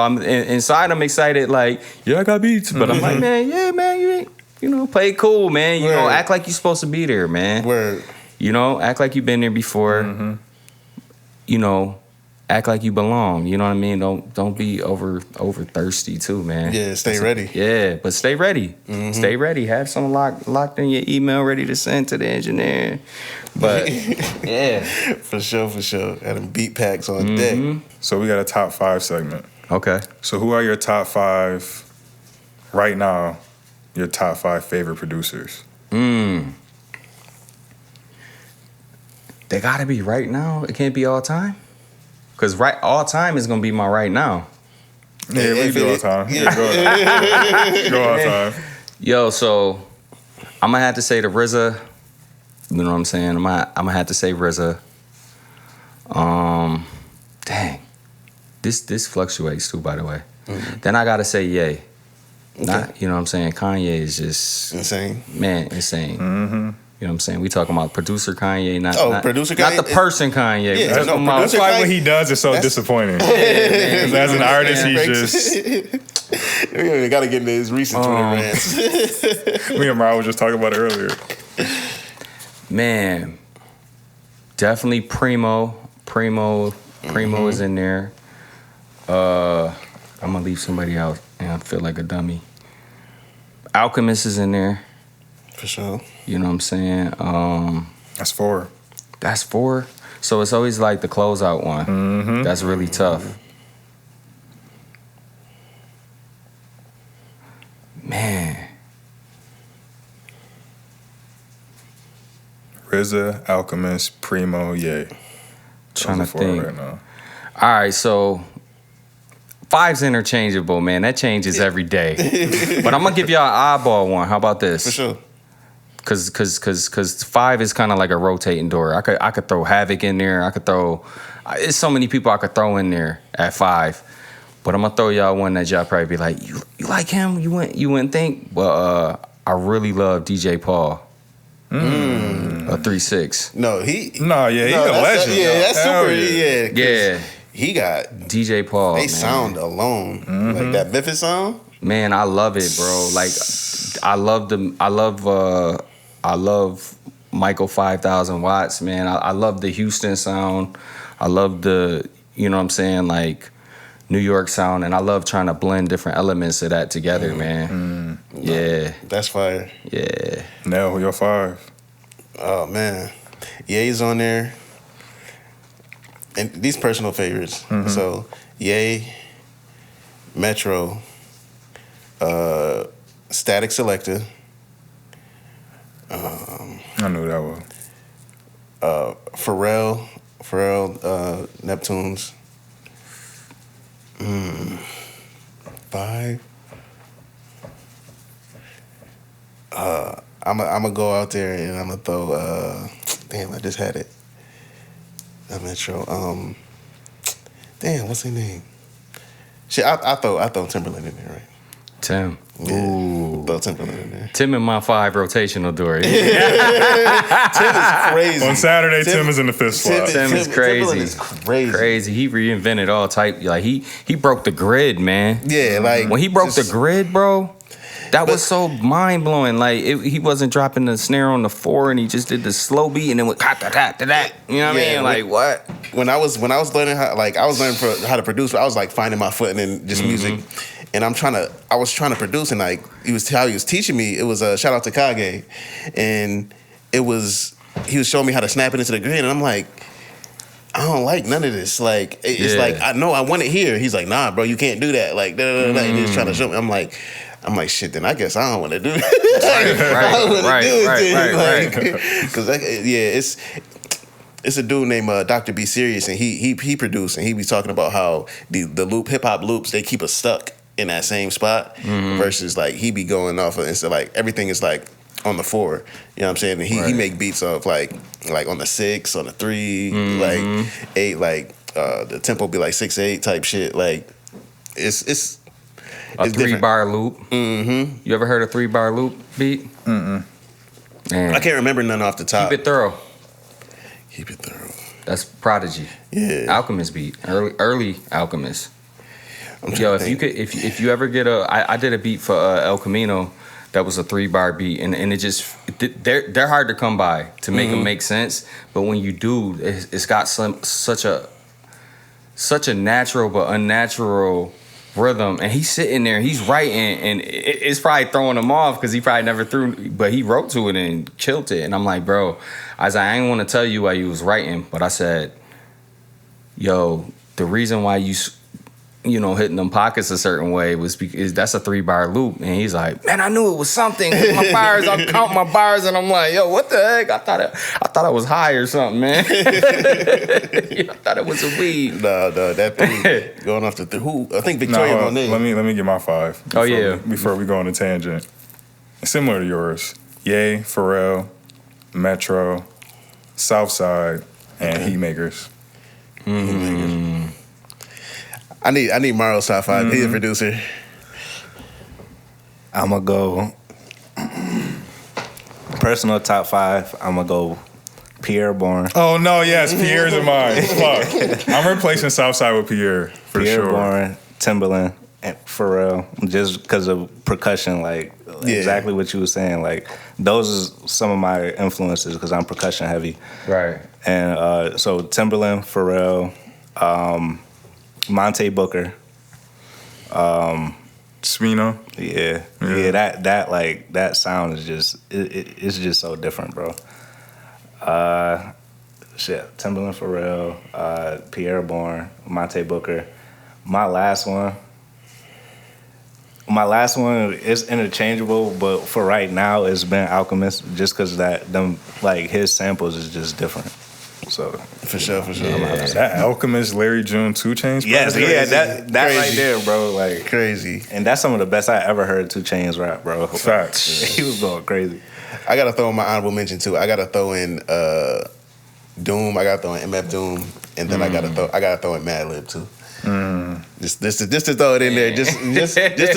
I'm inside, I'm excited, like, yeah, I got beats. But I'm like, man, you ain't, play it cool, man. You know, act like you're supposed to be there, man. Word. Act like you've been there before. Act like you belong. You know what I mean? Don't be over thirsty too, man. Yeah, stay ready. Yeah, but stay ready. Stay ready. Have some locked in your email ready to send to the engineer. But yeah, for sure. Got them beat packs on deck. So we got a top 5 segment. Okay. So who are your top 5 right now? Your top 5 favorite producers? They gotta be right now. It can't be all time. Cause all time is gonna be my right now. Yeah, we do all time. Yeah, go all time. Yo, so I'm gonna have to say the RZA. You know what I'm saying? I'm gonna have to say RZA. Dang, this fluctuates too, by the way. Then I gotta say Ye. Okay. You know what I'm saying? Kanye is just insane. Man, insane. You know what I'm saying? We talking about producer Kanye, not producer Kanye, not the person Kanye. Yeah, that's why what he does is so disappointing. Because as an artist, he's just. We got to get into his recent Twitter rants. Me and Mara were just talking about it earlier. Man, definitely Primo. Primo is in there. I'm gonna leave somebody out, and I feel like a dummy. Alchemist is in there. For sure. You know what I'm saying? That's 4. That's 4. So it's always like the closeout one. Mm-hmm. That's really tough. Man. RZA, Alchemist, Primo, Ye. Trying to Those are 4 think. right now. All right, so 5's interchangeable, man. That changes every day. But I'm gonna give y'all an eyeball one. How about this? For sure. Cause 5 is kind of like a rotating door. I could throw Havoc in there. I could throw. It's so many people I could throw in there at 5. But I'm gonna throw y'all one that y'all probably be like, you like him? You wouldn't think. But I really love DJ Paul. A 3-6. No, he. He's a legend. That's Hell super. yeah. Yeah. He got DJ Paul. they man. sound alone, like that Memphis sound. Man, I love it, bro. Like, I love Michael 5000 Watts, man. I love the Houston sound. I love the, you know what I'm saying, like New York sound, and I love trying to blend different elements of that together, man. Yeah. That's fire. Yeah. Nell, your 5. Oh man, Ye's on there, and these personal favorites. So Ye, Metro, Static Selector. I knew that one. Pharrell, Neptunes. 5. I'm gonna go out there and I'm gonna throw. Damn, I just had it. Metro. Damn, what's his name? Shit, I throw Timberland in there, right? Tim. Yeah, Ooh. throw Timberland in there. Tim in my 5 rotational door. Tim is crazy. On Saturday, Tim is in the 5th spot. Tim is Timberland crazy. is crazy. Crazy. He reinvented all type. Like he broke the grid, man. Yeah, like When he broke just- the grid, bro, that was so mind blowing. Like he wasn't dropping the snare on the 4, and he just did the slow beat, and then went that. You know what I mean? Like what? When I was learning how, like I was learning how to produce, but I was like finding my foot in just music, and I was trying to produce, and like he was teaching me. It was a shout out to Kage, and he was showing me how to snap it into the grid, and I'm like, I don't like none of this. Like it's like I know I want it here. He's like, nah, bro, you can't do that. Like, and he's trying to show me. I'm like, shit. Then I guess I don't want to do that. Right. Because it's a dude named Dr. B Serious, and he produced, and he be talking about how the hip hop loops, they keep us stuck in that same spot versus like he be going off of, and so like everything is like on the 4. You know what I'm saying? And he make beats of like on the 6, on the 3, like 8, like the tempo be like 6/8 type shit. Like it's A 3-bar loop. You ever heard a 3-bar loop beat? Man. I can't remember none off the top. Keep it thorough. That's Prodigy. Yeah. Alchemist beat. Early Alchemist. Yo, if you ever get I did a beat for El Camino that was a 3-bar beat, and it just they're hard to come by to make them make sense. But when you do, it's got such a natural but unnatural rhythm, and he's sitting there, he's writing, and it's probably throwing him off because he probably never threw, but he wrote to it and killed it. And I'm like, bro, I ain't want to tell you why you was writing, but I said, yo, the reason why you hitting them pockets a certain way was because that's a 3-bar loop. And he's like, man, I knew it was something. My bars, I'm counting my bars, and I'm like, yo, what the heck? I thought I was high or something, man. I thought it was a weed. No, that thing going off the who? I think Victoria Monet. Let me get my 5. Before we go on a tangent. Similar to yours. Ye, Pharrell, Metro, Southside, and Heatmakers. I need Mario's top 5. He's a producer. I'm gonna go personal top 5. I'm gonna go Pierre Bourne. Oh no, yes, Pierre's in mine. Fuck, I'm replacing Southside with Pierre for Pierre sure. Bourne, Timbaland, and Pharrell, just because of percussion. Like exactly what you were saying. Like those are some of my influences because I'm percussion heavy. Right. And so Timbaland, Pharrell. Monte Booker, Smino. Yeah. That sound is just it's just so different, bro. Timbaland, Pharrell, Pierre Bourne, Monte Booker. My last one is interchangeable, but for right now, it's been Alchemist, just because his samples is just different. So for sure. Yeah. That Alchemist, Larry June, 2 Chainz. Yes, that right there, bro. Like crazy. And that's some of the best I ever heard 2 Chainz rap, bro. Facts. He was going crazy. I gotta throw in my honorable mention too. I gotta throw in Doom. I gotta throw in MF Doom, and then I gotta throw in Madlib too. Just to throw it in there, just to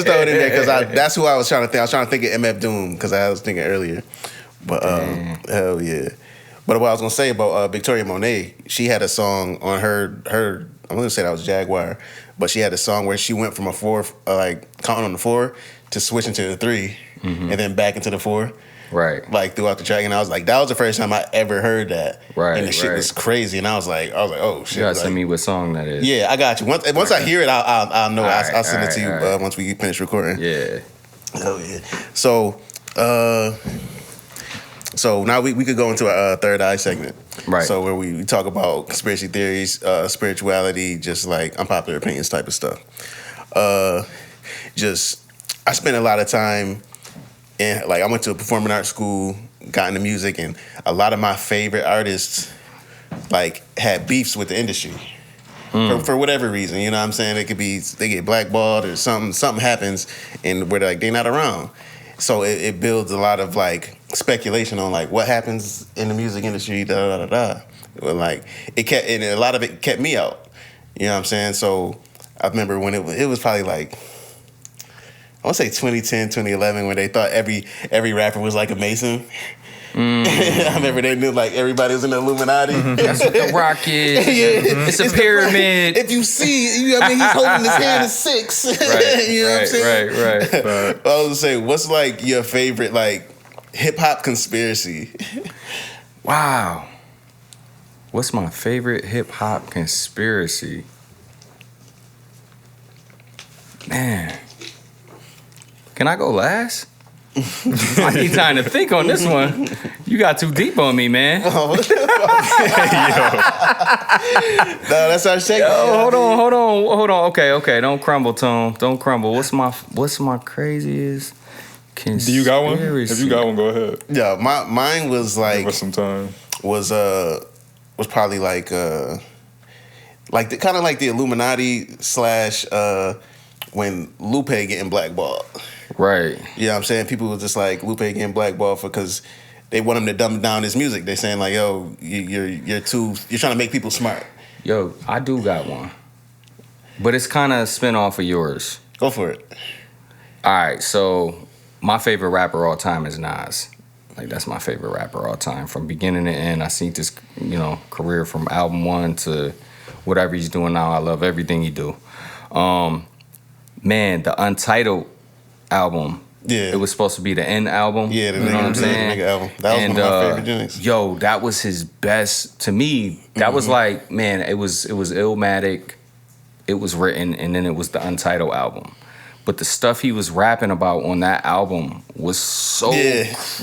throw it in there, because that's who I was trying to think. I was trying to think of MF Doom because I was thinking earlier, but hell yeah. But what I was gonna say about Victoria Monet, she had a song on her. I'm gonna say that was Jaguar, but she had a song where she went from a 4, like counting on the 4, to switching to the 3, and then back into the 4. Right. Like throughout the track, and I was like, that was the first time I ever heard that. Right. And the shit was crazy, and I was like, oh shit. You gotta like, send me what song that is. Yeah, I got you. Once I hear it, I'll know. I'll send it to you right. once we finish recording. Yeah. Oh yeah. So now we could go into our third eye segment. Right. So where we talk about conspiracy theories, spirituality, just like unpopular opinions type of stuff. I spent a lot of time in, like, I went to a performing arts school, got into music, and a lot of my favorite artists like had beefs with the industry. For whatever reason, you know what I'm saying? It could be they get blackballed or something happens and where they're not around. So it builds a lot of like speculation on like what happens in the music industry, Well, like and a lot of it kept me out. You know what I'm saying? So I remember when it was probably like, I want to say 2010, 2011, when they thought every rapper was like a Mason. I remember they knew like everybody was in the Illuminati. That's what the rock is. It's a pyramid. If you see, he's holding his hand in 6. Right, you know what I'm saying? Right. I was gonna say, what's like your favorite like hip hop conspiracy? Wow. What's my favorite hip hop conspiracy? Man. Can I go last? I need time to think on this one. You got too deep on me, man. No, that's our segment. Hold on. Okay. Don't crumble, Tone. Don't crumble. What's my craziest conspiracy? Do you got one? If you got one, go ahead. Yeah, mine was like, give us some time. Was probably like the kind of like the Illuminati / when Lupe getting blackballed. Right. You know what I'm saying? People were just like, Lupe getting blackballed because they want him to dumb down his music. They saying like, yo, you're trying to make people smart. Yo, I do got one. But it's kind of a spin-off of yours. Go for it. All right, so my favorite rapper all time is Nas. Like, that's my favorite rapper all time. From beginning to end, I seen this, career from album 1 to whatever he's doing now. I love everything he do. Man, the Untitled album. Yeah. It was supposed to be the end album. Yeah, you know what I'm saying? Nigga album. That was one of my favorite joints. Yo, that was his best. To me, that was like, man, it was Illmatic. It was written, and then it was the Untitled album. But the stuff he was rapping about on that album was so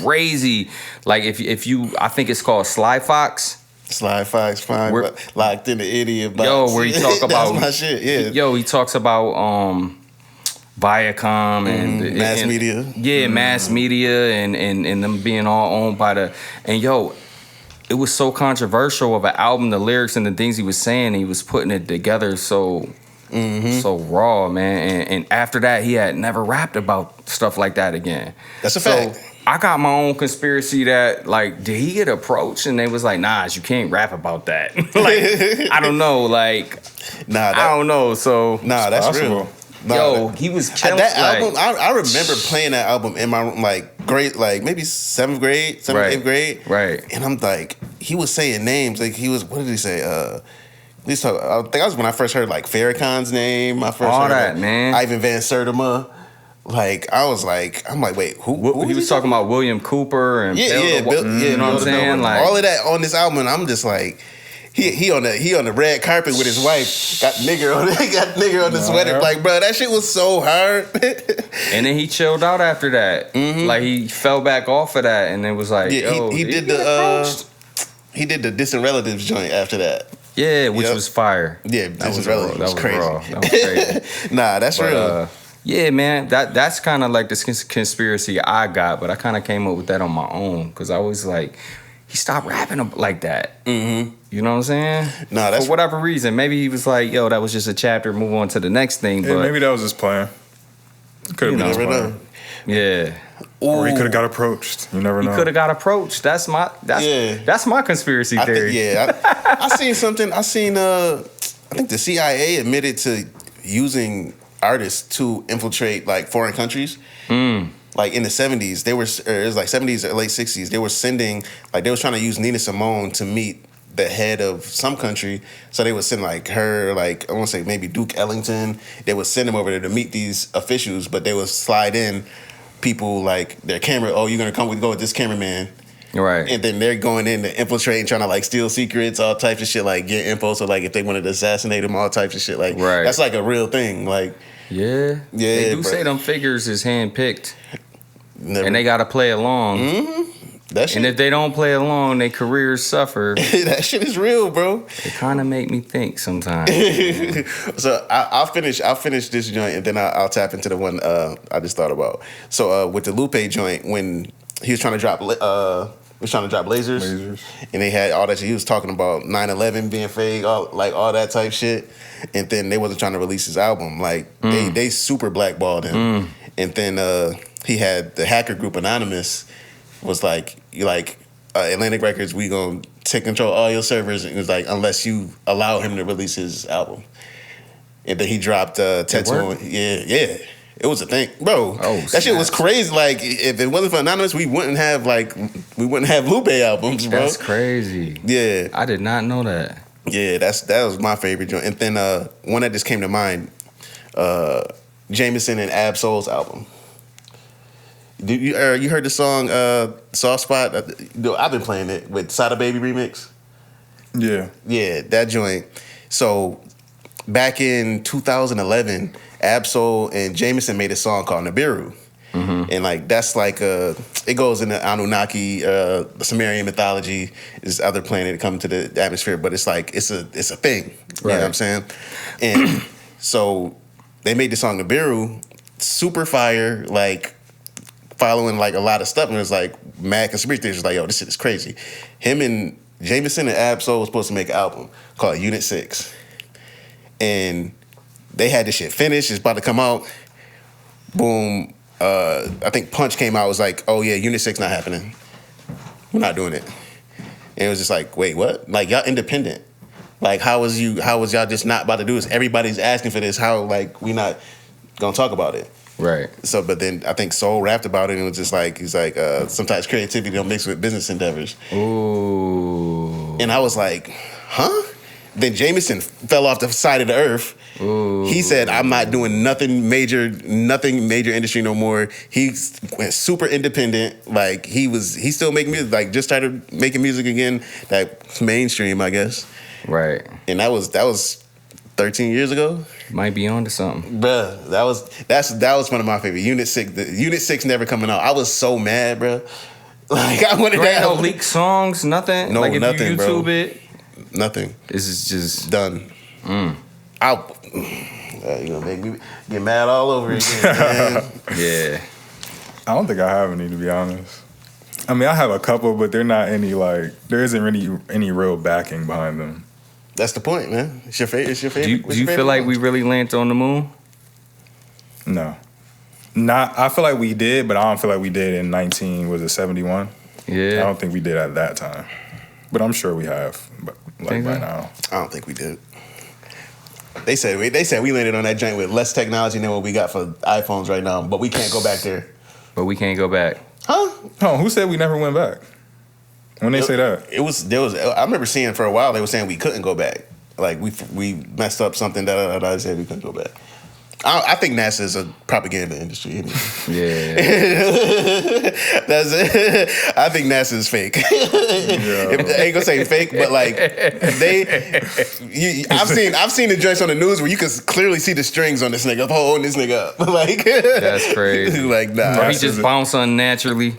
crazy. Like if you, I think it's called Sly Fox. Sly Fox, fine, locked in the idiot box. Yo, where he talk about that's my shit. Yeah. Yo, he talks about Viacom and mass media. Yeah, mass media and them being all owned by the. And yo, it was so controversial of an album, the lyrics and the things he was saying. He was putting it together so raw, man. And after that, he had never rapped about stuff like that again. That's a fact. I got my own conspiracy that, like, did he get approached and they was like, nah, you can't rap about that. Like, I don't know, like, I don't know. So, that's real. Yo, he was killing that album. I remember playing that album in my room, like grade, like maybe 7th grade, 8th grade. Right. And I'm like, he was saying names. Like he was, what did he say? I think that was when I first heard like Farrakhan's name. I first heard that, man. Ivan Van Sertima. Like I'm like, wait, who he was talking about William Cooper and Bill, you know what I'm saying? Like all of that on this album. And I'm just like, He on the red carpet with his wife. Got nigger on the sweater. Like, bro, that shit was so hard. And then he chilled out after that. Like he fell back off of that, and it was like, yo, he did the distant relatives joint after that. Yeah, which was fire. Yeah, distant relatives was crazy. That was crazy. Nah, that's real. Yeah, man, that's kind of like this conspiracy I got, but I kind of came up with that on my own because I was like, he stopped rapping like that. You know what I'm saying? Nah, that's for whatever reason. Maybe he was like, yo, that was just a chapter. Move on to the next thing. Yeah, but maybe that was his plan. Could have been his plan. Yeah. Or he could have got approached. You never know. He could have got approached. That's my conspiracy theory. I seen something. I think the CIA admitted to using artists to infiltrate like foreign countries. Like in the 70s, it was like 70s or late 60s, they were sending, like they was trying to use Nina Simone to meet the head of some country. So they would send like her, like I want to say maybe Duke Ellington. They would send him over there to meet these officials, but they would slide in people like their camera. Oh, you're going to go with this cameraman. Right. And then they're going in to infiltrate and trying to like steal secrets, all types of shit, like get info. So like if they wanted to assassinate him, all types of shit. Like that's like a real thing. Like yeah. They do say them figures is handpicked. Never. And they got to play along. And if they don't play along, their careers suffer. That shit is real, bro. It kind of make me think sometimes. So I'll finish this joint and then I'll tap into the one I just thought about. So with the Lupe joint, when he was trying to drop lasers, and they had all that shit. He was talking about 9/11 being fake, all that type shit. And then they wasn't trying to release his album. Like they super blackballed him. And then he had the hacker group Anonymous was like, Atlantic Records, we gonna take control of all your servers. And it was like, unless you allow him to release his album. And then he dropped Tattoo. Yeah. It was a thing, bro. Oh, that shit was crazy. Like, if it wasn't for Anonymous, we wouldn't have Lupe albums, bro. That's crazy. Yeah, I did not know that. Yeah, that was my favorite joint. And then one that just came to mind, Jameson and Ab Soul's album. You heard the song "Soft Spot"? I've been playing it with Sada Baby remix. Yeah, that joint. So back in 2011, Ab Soul and Jameson made a song called Nibiru. And like that's like it goes into Anunnaki, Sumerian mythology, this other planet that come to the atmosphere, but it's like it's a thing. You know what I'm saying? And so they made the song Nibiru, super fire, like following like a lot of stuff, and it was like mad conspiracy theories. Like, yo, this shit is crazy. Him and Jameson and Ab Soul was supposed to make an album called Unit 6. And they had this shit finished, it's about to come out. Boom. I think Punch came out, was like, oh yeah, Unit 6 not happening. We're not doing it. And it was just like, wait, what? Like, y'all independent. Like, how was y'all just not about to do this? Everybody's asking for this. How, like, we not gonna talk about it? Right. So, but then I think Soul rapped about it and it was just like, he's like, sometimes creativity don't mix with business endeavors. Ooh. And I was like, huh? Then Jameson fell off the side of the earth. Ooh. He said, I'm not doing nothing major industry no more. He went super independent. Like, he still making music, like just started making music again, like mainstream, I guess. Right. And that was 13 years ago. Might be on to something. Bruh, that was one of my favorite. Unit 6, Unit 6 never coming out. I was so mad, bruh. Like, I wanted that. No leaked songs, nothing? No, like if nothing, you YouTube bro. it? Nothing. This is just done. You're gonna make me get mad all over again, man. Yeah. I don't think I have any, to be honest. I mean, I have a couple, but they're not any, like, there isn't really any real backing behind them. That's the point, man. It's your favorite. Do you feel like we really landed on the moon? No. I feel like we did, but I don't feel like we did in 71? Yeah. I don't think we did at that time. But I'm sure we have, but like by now. I don't think we did. They said we landed on that joint with less technology than what we got for iPhones right now, but we can't go back there. But we can't go back. Huh? Oh, who said we never went back? When they say that? I remember seeing for a while they were saying we couldn't go back. Like we messed up something that I said we couldn't go back. I think NASA is a propaganda industry. Anyway. Yeah. That's it. I think NASA is fake. I ain't gonna say fake, but like I've seen the joints on the news where you can clearly see the strings on this nigga holding this nigga up. Like that's crazy. Like nah, or he just bounced unnaturally.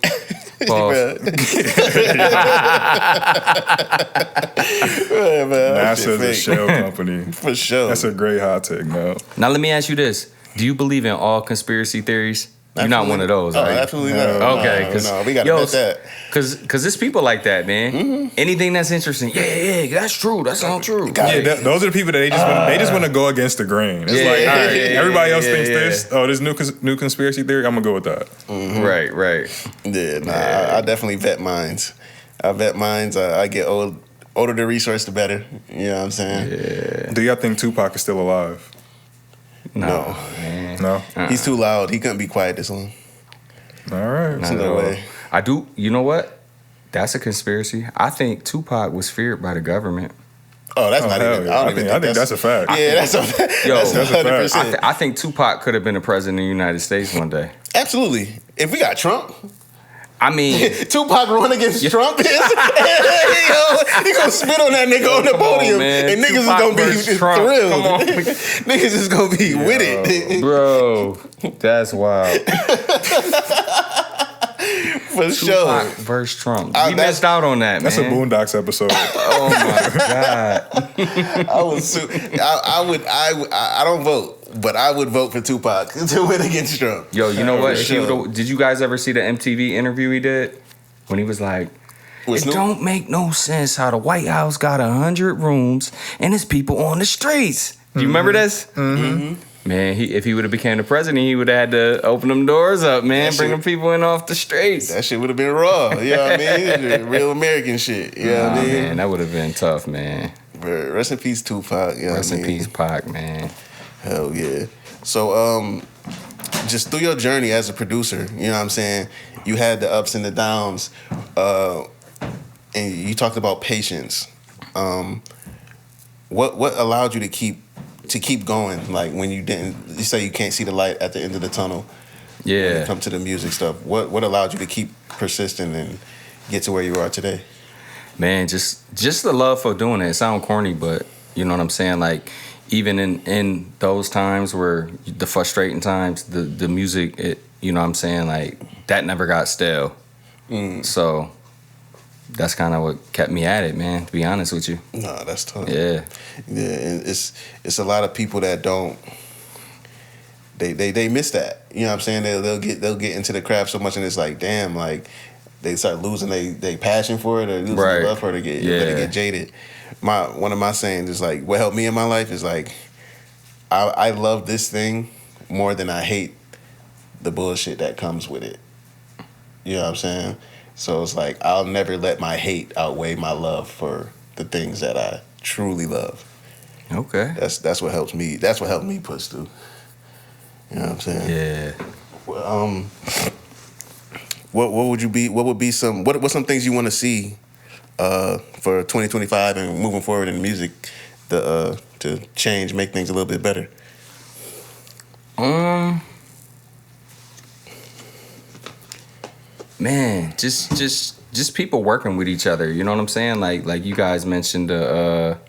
NASA's a shell company. For sure. That's a great hot take, man. Now let me ask you this: do you believe in all conspiracy theories? You're not one of those, oh, right? Absolutely not. Okay, no, we gotta bet that. Because it's people like that, man. Mm-hmm. Anything that's interesting, yeah, that's true. That sounds true. Yeah, those are the people that they just want to go against the grain. It's like, all right, everybody else thinks this. Oh, this new conspiracy theory. I'm gonna go with that. Mm-hmm. Right. Yeah, I definitely vet mines. I get older the resource, the better. You know what I'm saying? Yeah. Do y'all think Tupac is still alive? No, man. No. He's too loud. He couldn't be quiet this long. All right. Not No at all. way. I do. You know what? That's a conspiracy. I think Tupac was feared by the government. Oh, that's not hell even. yeah. I think that's a fact. Yeah, that's a fact. Yo, That's that's a fact. 100%. I think Tupac could have been the president of the United States one day. Absolutely. If we got Trump, I mean, Tupac run against Trump, he gonna spit on that nigga on the podium, man. and niggas Tupac is gonna be versus Trump. thrilled. Come on. Niggas is gonna be with it. bro, that's wild. For sure. Tupac versus Trump. I- We missed out on that, That's man. a Boondocks episode. Oh my god. I don't vote, but I would vote for Tupac to win against Trump. Yo, you know what? For If he sure. would've- did you guys ever see the MTV interview he did when he was like, With "It Snoop? don't make no sense how the White House got 100 rooms and it's people on the streets." Do you remember this? Mm-hmm. Man, if he would have became the president, he would have had to open them doors up, man, bring them people in off the streets. That shit would have been raw. You know what I mean? Real American shit. You know what I mean? Man, that would have been tough, man. But rest in peace, Tupac. You know Rest what I in mean? peace, Pac, man. Hell yeah. So, just through your journey as a producer, you know what I'm saying? You had the ups and the downs, and you talked about patience. What allowed you to keep going? Like when you say you can't see the light at the end of the tunnel. When Yeah. it comes to the music stuff, what allowed you to keep persistent and get to where you are today? Man, just the love for doing it. It sounds corny, but you know what I'm saying? Like, even in those times where the frustrating times, the music, you know what I'm saying? Like, that never got stale. So that's kind of what kept me at it, man, to be honest with you. No, that's tough. Yeah. Yeah, and it's a lot of people that don't. They miss that. You know what I'm saying? They'll get into the craft so much, and it's like, damn, like they start losing they passion for it or losing their love for it. They get jaded. One of my sayings is like, what helped me in my life is like, I love this thing more than I hate the bullshit that comes with it. You know what I'm saying? So it's like, I'll never let my hate outweigh my love for the things that I truly love. Okay. That's what helps me. That's what helped me push through. You know what I'm saying? Yeah. Well, what's some things you want to see for 2025 and moving forward in music to change, make things a little bit better? Man, just people working with each other. You know what I'm saying? Like you guys mentioned a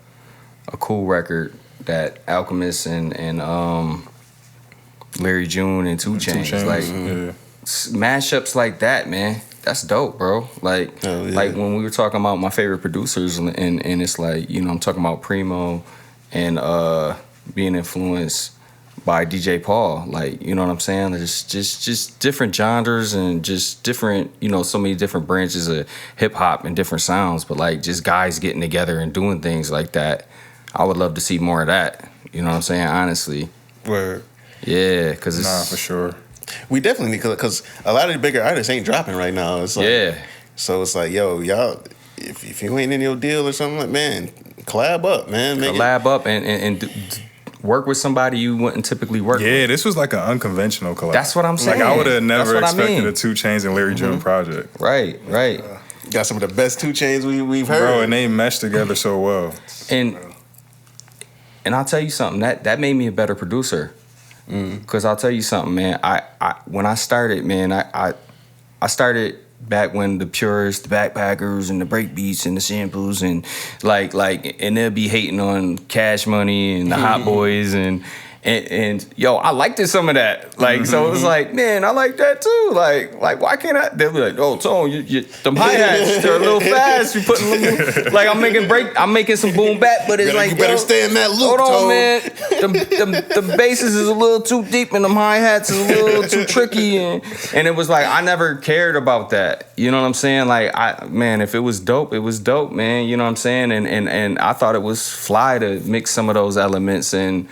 cool record that Alchemist and Larry June and 2 Chainz. Like mashups like that, man. That's dope, bro. Like like when we were talking about my favorite producers and it's like, you know, I'm talking about Primo and being influenced by DJ Paul, like, you know what I'm saying? There's just different genres and just different, you know, so many different branches of hip hop and different sounds, but like just guys getting together and doing things like that. I would love to see more of that. You know what I'm saying? Honestly. Word. Yeah, because it's for sure. We definitely need, because a lot of the bigger artists ain't dropping right now. It's like, so it's like, yo, y'all, if you ain't in your deal or something, like, man, collab up, man. Collab up and work with somebody you wouldn't typically work with. Yeah, this was like an unconventional collab. That's what I'm saying. Like, I would have never That's what I expected mean. a 2 Chainz and Larry June project. Right. Got some of the best 2 Chainz we've heard. Bro, and they meshed together so well. And I'll tell you something, that made me a better producer. Because I'll tell you something, man. I when I started, man, I started back when the purists, the backpackers, and the breakbeats and the samples and and they'll be hating on Cash Money and the Hot Boys and yo, I liked some of that. Like, so it was like, man, I like that too. Like why can't I? They'll be like, oh, Tone, you them hi-hats, they're a little fast. You putting them, like I'm making some boom bap, but it's like, you better stay in that loop, hold on, Tone. man. The basses is a little too deep and them hi-hats is a little too tricky. And it was like, I never cared about that. You know what I'm saying? Like, if it was dope, it was dope, man. You know what I'm saying? And I thought it was fly to mix some of those elements and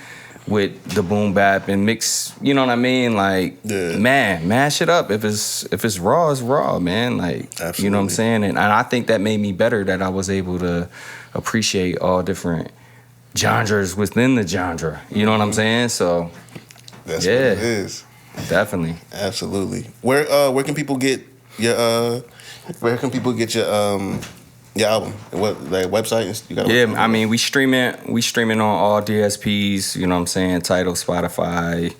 with the boom bap and mix, you know what I mean? Like, man, mash it up. If it's raw, it's raw, man. Like, absolutely. You know what I'm saying? And I think that made me better, that I was able to appreciate all different genres within the genre. You know what I'm saying? So, that's what it is. Definitely. Absolutely. Where can people get your your album? What, like, website? You got I mean, we streaming on all DSPs, you know what I'm saying? Tidal, Spotify,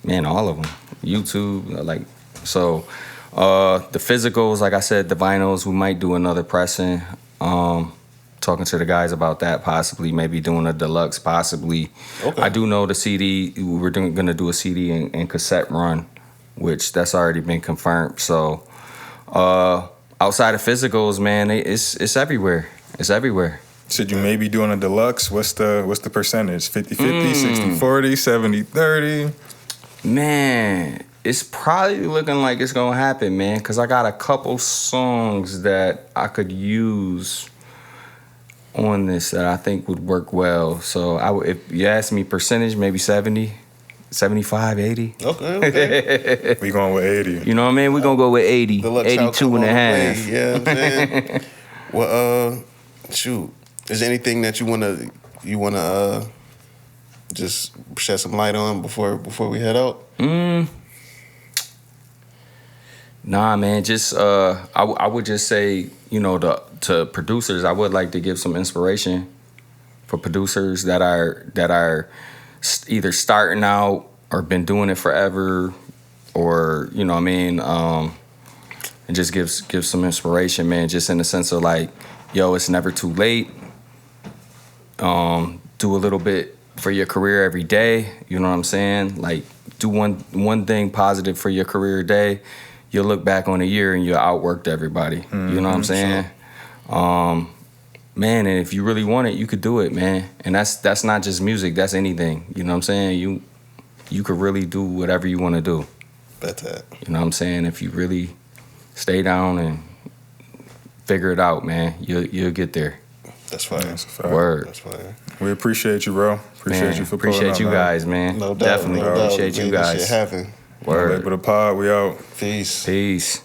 man, all of them. YouTube, like, so the physicals, like I said, the vinyls, we might do another pressing. Talking to the guys about that, possibly, maybe doing a deluxe, possibly. Okay. I do know the CD, we're gonna do a CD and cassette run, which that's already been confirmed. So, outside of physicals, man, it's everywhere. It's everywhere. Should you maybe doing a deluxe? What's the percentage? 50-50, 60-40, 70-30? Man, it's probably looking like it's gonna happen, man, because I got a couple songs that I could use on this that I think would work well. So if you ask me percentage, maybe 70. 75, 80. Okay. We going with 80. You know what I mean? We're going to go with 80. 82 and a half. Yeah, man. Well, shoot. Is there anything that you wanna just shed some light on before we head out? Nah, man. Just I would just say, you know, to producers, I would like to give some inspiration for producers that are either starting out or been doing it forever, or, you know what I mean, and just give some inspiration, man, just in the sense of like, yo, it's never too late. Do a little bit for your career every day, you know what I'm saying? Like, do one thing positive for your career a day. You'll look back on a year and you'll outworked everybody. You know what I'm saying? Sure. Man, and if you really want it, you could do it, man. And that's not just music, that's anything. You know what I'm saying? You could really do whatever you want to do. Bet that. You know what I'm saying? If you really stay down and figure it out, man, you'll get there. That's fine. That's a fact. Word. That's fine. We appreciate you, bro. Appreciate you for pulling up. Appreciate you guys, man. No doubt. Definitely No doubt. appreciate you Make this guys. shit happen. Word. Label the pod, we out. Peace. Peace.